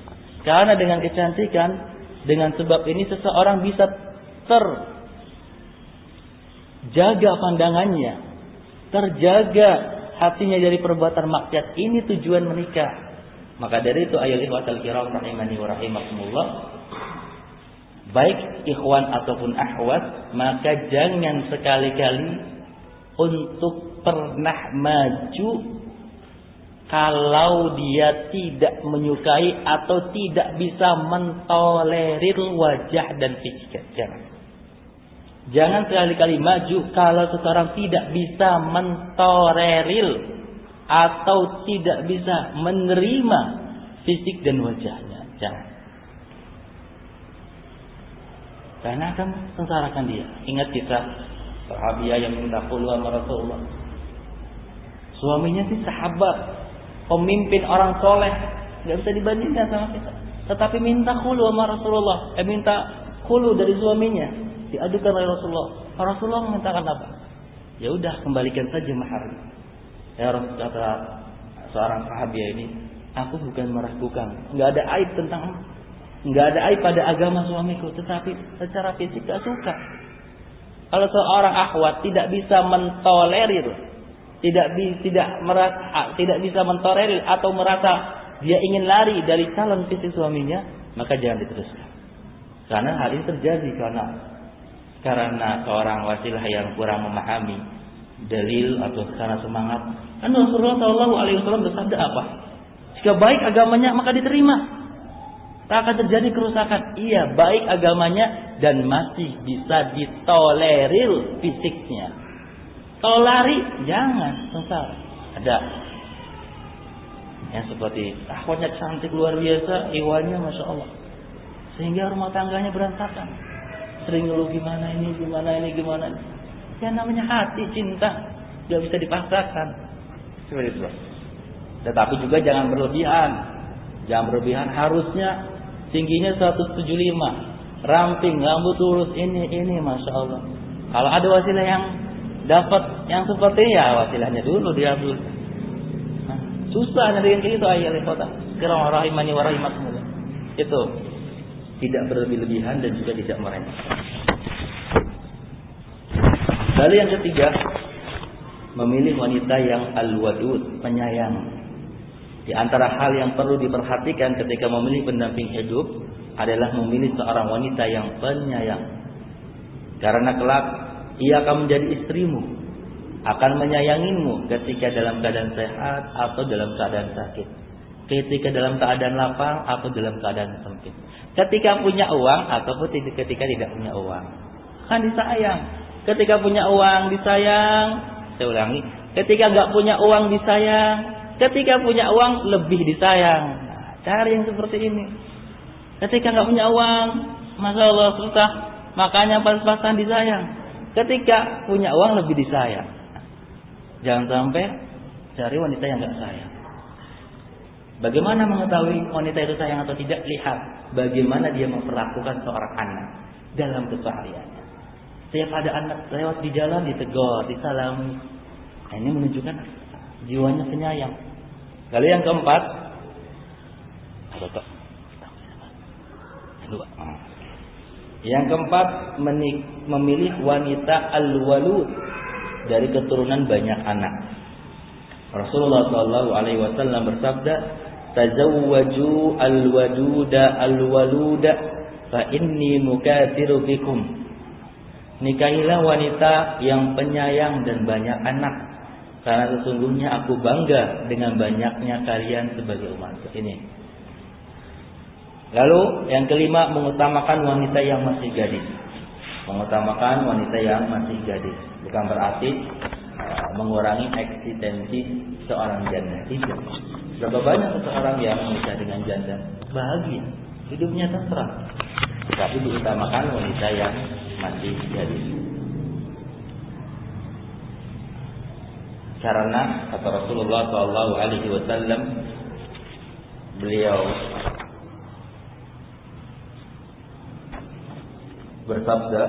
Karena dengan kecantikan, dengan sebab ini seseorang bisa terjaga pandangannya, terjaga hatinya dari perbuatan maksiat. Ini tujuan menikah. Maka dari itu ayolah ikhwatal kiram rahimani wa rahimakumullah, baik ikhwan ataupun akhwat, maka jangan sekali-kali untuk pernah maju kalau dia tidak menyukai atau tidak bisa mentolerir wajah dan fisik. Jangan sekali-kali maju kalau seseorang tidak bisa mentolerir atau tidak bisa menerima fisik dan wajahnya. Jangan. Karena akan sengsarakan dia. Ingat kisah sahabiah yang minta khulwa sama Rasulullah. Suaminya sih sahabat, pemimpin orang soleh, nggak bisa dibandingkan sama kita. Tetapi minta khulu sama Rasulullah, minta khulu dari suaminya, diadukan oleh Rasulullah. Rasulullah mengatakan apa? Ya udah, kembalikan saja maharnya. Ya Rasul, kata seorang sahabat ini, aku bukan meragukan, nggak ada aib tentang, nggak ada aib pada agama suamiku, tetapi secara fisik gak suka. Kalau seorang akhwat tidak bisa mentolerir, tidak bisa mentolerir atau merasa dia ingin lari dari calon fisik suaminya, maka jangan diteruskan. Karena hal ini terjadi karena seorang wasilah yang kurang memahami dalil atau karena semangat. Kan Rasulullah SAW bersabda apa? Jika baik agamanya maka diterima. Tak akan terjadi kerusakan. Iya, baik agamanya dan masih bisa ditolerir fisiknya. Kalau lari, jangan, sengsara. Ada yang seperti akhwatnya cantik luar biasa, iwannya masya Allah, sehingga rumah tangganya berantakan. Sering ngeluh gimana ini. Yang namanya hati cinta, gak bisa dipaksakan. Seperti itu. Tetapi juga jangan berlebihan. Harusnya tingginya 175, ramping, rambut lurus, ini masya Allah. Kalau ada wasilah yang dapat yang seperti ya, wasilahnya dulu diambil. Susah nyariin kayak gitu ayolah kota. Kira rahimani wa rahimakumullah. Itu tidak berlebih-lebihan dan juga tidak meremehkan. Lalu yang ketiga, memilih wanita yang al-wadud, penyayang. Di antara hal yang perlu diperhatikan ketika memilih pendamping hidup adalah memilih seorang wanita yang penyayang. Karena kelak ia akan menjadi istrimu, akan menyayangimu ketika dalam keadaan sehat atau dalam keadaan sakit, ketika dalam keadaan lapang atau dalam keadaan sempit, ketika punya uang ataupun ketika tidak punya uang. Kan disayang. Ketika punya uang disayang. Saya ulangi, ketika nggak punya uang disayang, ketika punya uang lebih disayang. Nah, cari yang seperti ini. Ketika nggak punya uang, masya Allah susah, makanya pas-pasan disayang. Ketika punya uang lebih disayang. Jangan sampai cari wanita yang nggak sayang. Bagaimana mengetahui wanita itu sayang atau tidak? Lihat bagaimana dia memperlakukan seorang anak dalam kesehariannya. Setiap ada anak lewat di jalan ditegur, disalami. Nah, ini menunjukkan jiwanya penyayang. Lalu yang keempat, yang keempat, memilih wanita al-walud dari keturunan banyak anak. Rasulullah SAW bersabda, "Tazawwaju al-waluda fa inni mukatsiru bikum." Nikahilah wanita yang penyayang dan banyak anak, karena sesungguhnya aku bangga dengan banyaknya kalian sebagai umat. Ini Lalu yang kelima, mengutamakan wanita yang masih gadis. Mengutamakan wanita yang masih gadis bukan berarti mengurangi eksistensi seorang janda. Tidak. Berapa banyak seseorang yang menikah dengan janda bahagia, hidupnya tenteram, tapi diutamakan wanita yang masih gadis. Karena kata Rasulullah SAW, beliau bersabda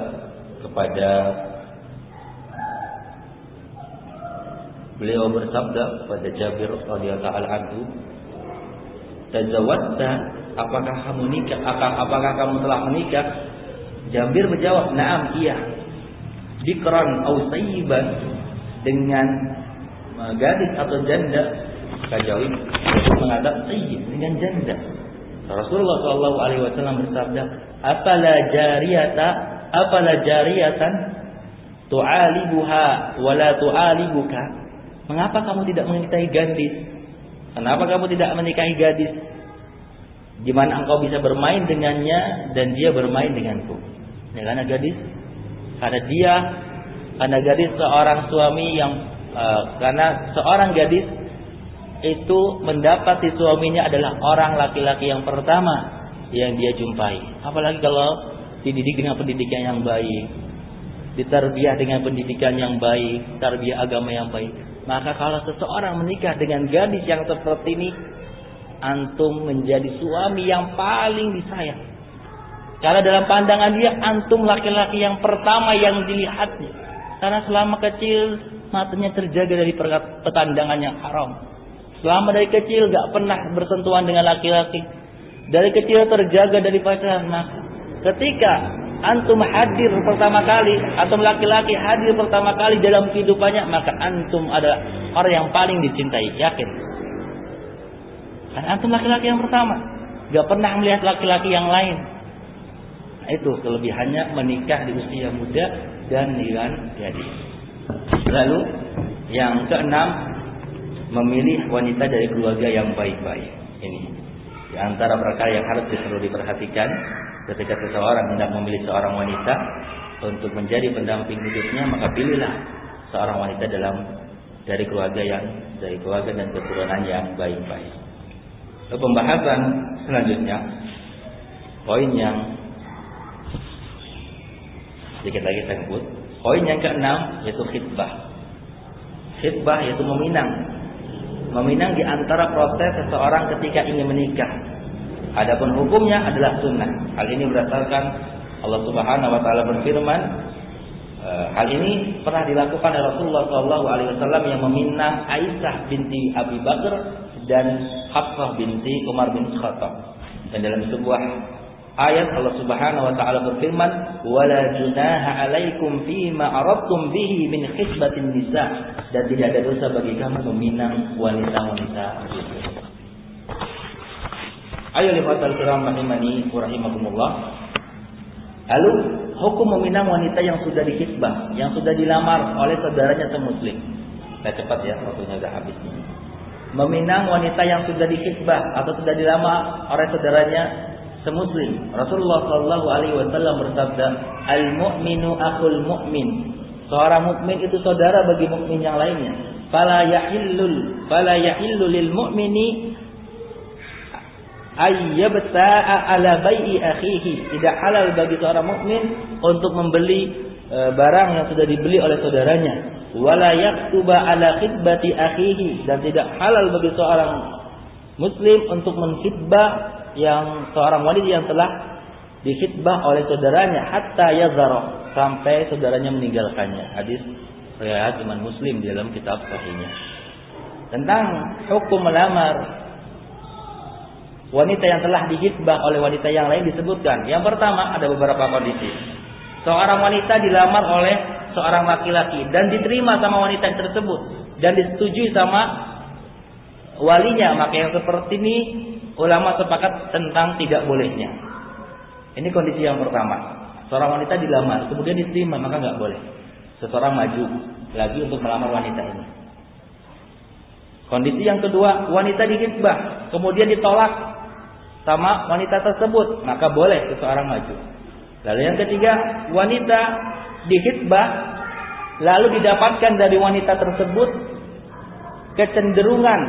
kepada Jabir radhiyallahu anhu, "Tazawwadta, apakah kamu nikah? Apakah kamu telah menikah?" Jabir menjawab, "Na'am, iya." "Bikran aw sayyiban," dengan gadis atau janda? Kajawi mengatakan sayyib, dengan janda. Rasulullah SAW bersabda, "Afala jariyatan tu'alibuha wa la tu'alibuka?" Mengapa kamu tidak menikahi gadis? Kenapa kamu tidak menikahi gadis? Gimana engkau bisa bermain dengannya dan dia bermain denganku? Ya, karena gadis seorang suami yang karena seorang gadis itu mendapati suaminya adalah orang laki-laki yang pertama yang dia jumpai. Apalagi kalau dididik dengan pendidikan yang baik, ditarbiyah dengan pendidikan yang baik, tarbiyah agama yang baik. Maka kalau seseorang menikah dengan gadis yang seperti ini, antum menjadi suami yang paling disayang. Karena dalam pandangan dia, antum laki-laki yang pertama yang dilihatnya. Karena selama kecil matanya terjaga dari petandangan yang haram. Selama dari kecil gak pernah bersentuhan dengan laki-laki. Dari kecil terjaga dari pacaran. Maka ketika antum hadir pertama kali, antum laki-laki hadir pertama kali dalam kehidupannya, maka antum adalah orang yang paling dicintai, yakin. Karena antum laki-laki yang pertama, gak pernah melihat laki-laki yang lain. Itu kelebihannya menikah di usia muda dan dengan gadis. Lalu yang keenam, memilih wanita dari keluarga yang baik-baik. Ini di antara perkara yang harus perlu diperhatikan ketika seseorang hendak memilih seorang wanita untuk menjadi pendamping hidupnya, maka pilihlah seorang wanita dari keluarga dan keturunan yang baik-baik. Pembahasan selanjutnya, poin yang sedikit lagi saya sebut, poin yang keenam yaitu khitbah. Khitbah yaitu meminang di antara proses seseorang ketika ingin menikah. Adapun hukumnya adalah sunnah. Hal ini berdasarkan Allah Subhanahu wa taala berfirman, hal ini pernah dilakukan oleh Rasulullah SAW yang meminang Aisyah binti Abi Bakar dan Hafsah binti Umar bin Khattab. Dan dalam sebuah ayat Allah Subhanahu wa taala berfirman, "Wala junaha 'alaikum fima aradtum bihi min khitbatin nisa." Dan tidak ada dosa bagi kamu meminang wanita-wanita itu. Ayo lihatal kiram rahimani wa rahimakumullah. Lalu hukum meminang wanita yang sudah dikhitbah, yang sudah dilamar oleh saudaranya semuslim. Saya cepat ya, waktunya sudah habis. Meminang wanita yang sudah dikhitbah atau sudah dilamar oleh saudaranya semuslim. Rasulullah SAW bersabda, "Al-mu'minu akhul mu'min." Seorang mukmin itu saudara bagi mukmin yang lainnya. Fala yahillu lil mu'mini ayyabta'a ala bai'i akhihi. Tidak halal bagi seorang mukmin untuk membeli barang yang sudah dibeli oleh saudaranya. Wala yaktuba ala khitbati akhihi. Dan tidak halal bagi seorang muslim untuk menkhitbah yang seorang wanita yang telah dikhitbah oleh saudaranya hatta yazara, sampai saudaranya meninggalkannya. Hadis riwayat Imam Muslim di dalam kitab sahihnya. Tentang hukum melamar wanita yang telah dikhitbah oleh wanita yang lain disebutkan. Yang pertama, ada beberapa kondisi. Seorang wanita dilamar oleh seorang laki-laki dan diterima sama wanita tersebut dan disetujui sama walinya, maka yang seperti ini ulama sepakat tentang tidak bolehnya. Ini kondisi yang pertama. Seorang wanita dilamar, kemudian diterima, maka nggak boleh. Seseorang maju lagi untuk melamar wanita ini. Kondisi yang kedua, wanita dikhitbah, kemudian ditolak sama wanita tersebut, maka boleh seseorang maju. Lalu yang ketiga, wanita dihitbah lalu didapatkan dari wanita tersebut kecenderungan,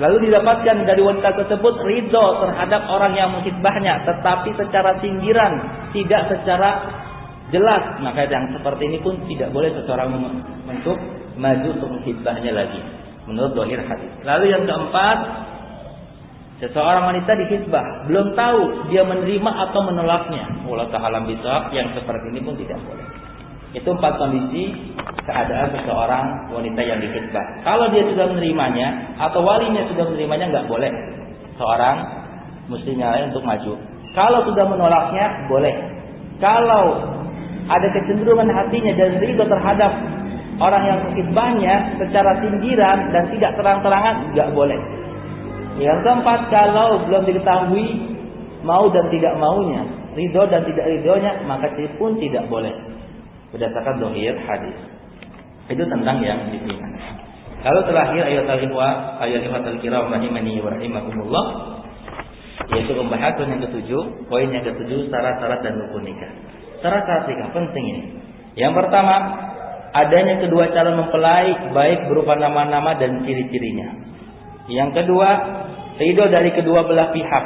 lalu didapatkan dari wanita tersebut ridho terhadap orang yang menghitbahnya, tetapi secara sindiran, tidak secara jelas, maka yang seperti ini pun tidak boleh seseorang untuk maju untuk menghitbahnya lagi menurut zahir hadis. Lalu yang keempat, seseorang wanita dihitbah belum tahu dia menerima atau menolaknya. Wallahu ta'ala bisawab, yang seperti ini pun tidak boleh. Itu 4 kondisi keadaan seseorang wanita yang dihitbah. Kalau dia sudah menerimanya atau walinya sudah menerimanya, nggak boleh seorang muslimnya lain untuk maju. Kalau sudah menolaknya, boleh. Kalau ada kecenderungan hatinya dan ridho terhadap orang yang menghitbahnya secara sindiran dan tidak terang-terangan, nggak boleh. Yang keempat, kalau belum diketahui mau dan tidak maunya, ridho dan tidak ridhonya, maka itu pun tidak boleh berdasarkan zahir hadis. Itu tentang yang dipilih. Lalu terakhir ayat al-kiram rahimani wa rahimakumullah, yaitu pembahasan yang ketujuh, poin yang ketujuh, syarat-syarat dan rukun nikah. Syarat-syarat nikah penting ini. Yang pertama, adanya kedua calon mempelai baik berupa nama-nama dan ciri-cirinya. Yang kedua, ridho dari kedua belah pihak.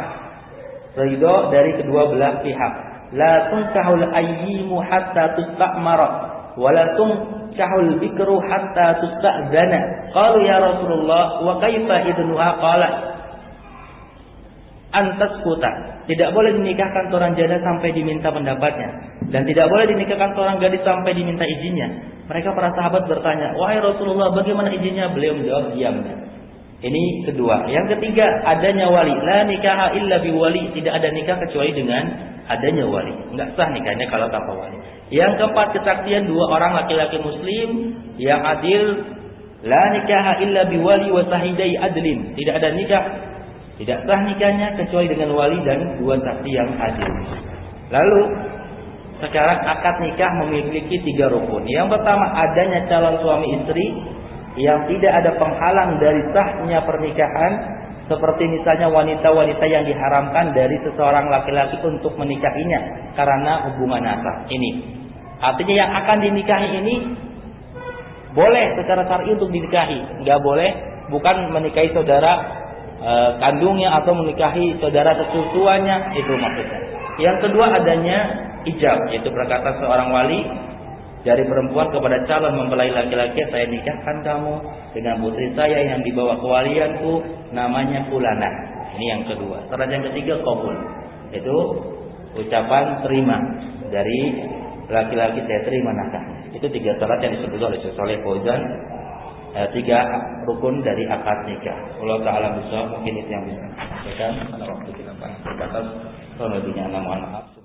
Ridho dari kedua belah pihak. La tunkahul ayyimu hatta tusta'mara wa la tunkahul bikru hatta tusta'zana. Qalu ya Rasulullah wa kaifa idnuha? Qala antaskuta. Tidak boleh dinikahkan seorang janda sampai diminta pendapatnya, dan tidak boleh dinikahkan seorang gadis sampai diminta izinnya. Mereka para sahabat bertanya, wahai Rasulullah, bagaimana izinnya? Beliau menjawab, diam. Ini kedua. Yang ketiga, adanya wali. La nikaha illa biwali. Tidak ada nikah kecuali dengan adanya wali. Enggak sah nikahnya kalau tanpa wali. Yang keempat, kesaksian 2 orang laki-laki muslim yang adil. La nikaha illa biwali wa sahidai adlin. Tidak ada nikah, tidak sah nikahnya kecuali dengan wali dan 2 saksi yang adil. Lalu sekarang akad nikah memiliki 3 rukun. Yang pertama, adanya calon suami istri yang tidak ada penghalang dari sahnya pernikahan, seperti misalnya wanita-wanita yang diharamkan dari seseorang laki-laki untuk menikahinya karena hubungan nasab. Ini artinya yang akan dinikahi ini boleh secara syar'i untuk dinikahi, nggak boleh bukan menikahi saudara kandungnya atau menikahi saudara sesusuannya, itu maksudnya. Yang kedua, adanya ijab, yaitu perkataan seorang wali dari perempuan kepada calon mempelai laki-laki, saya nikahkan kamu dengan putri saya yang dibawa kewalianku, namanya Fulana. Ini yang kedua. Syarat yang ketiga, qabul, itu ucapan terima dari laki-laki, saya terima nakahnya. Itu 3 syarat yang disebut oleh Syekh Shalih Fauzan, 3 rukun dari akad nikah. Allah Ta'ala bisa, mungkin itu yang bisa saya sampaikan. Karena waktu kita terbatas, kalau lebihnya mohon maaf.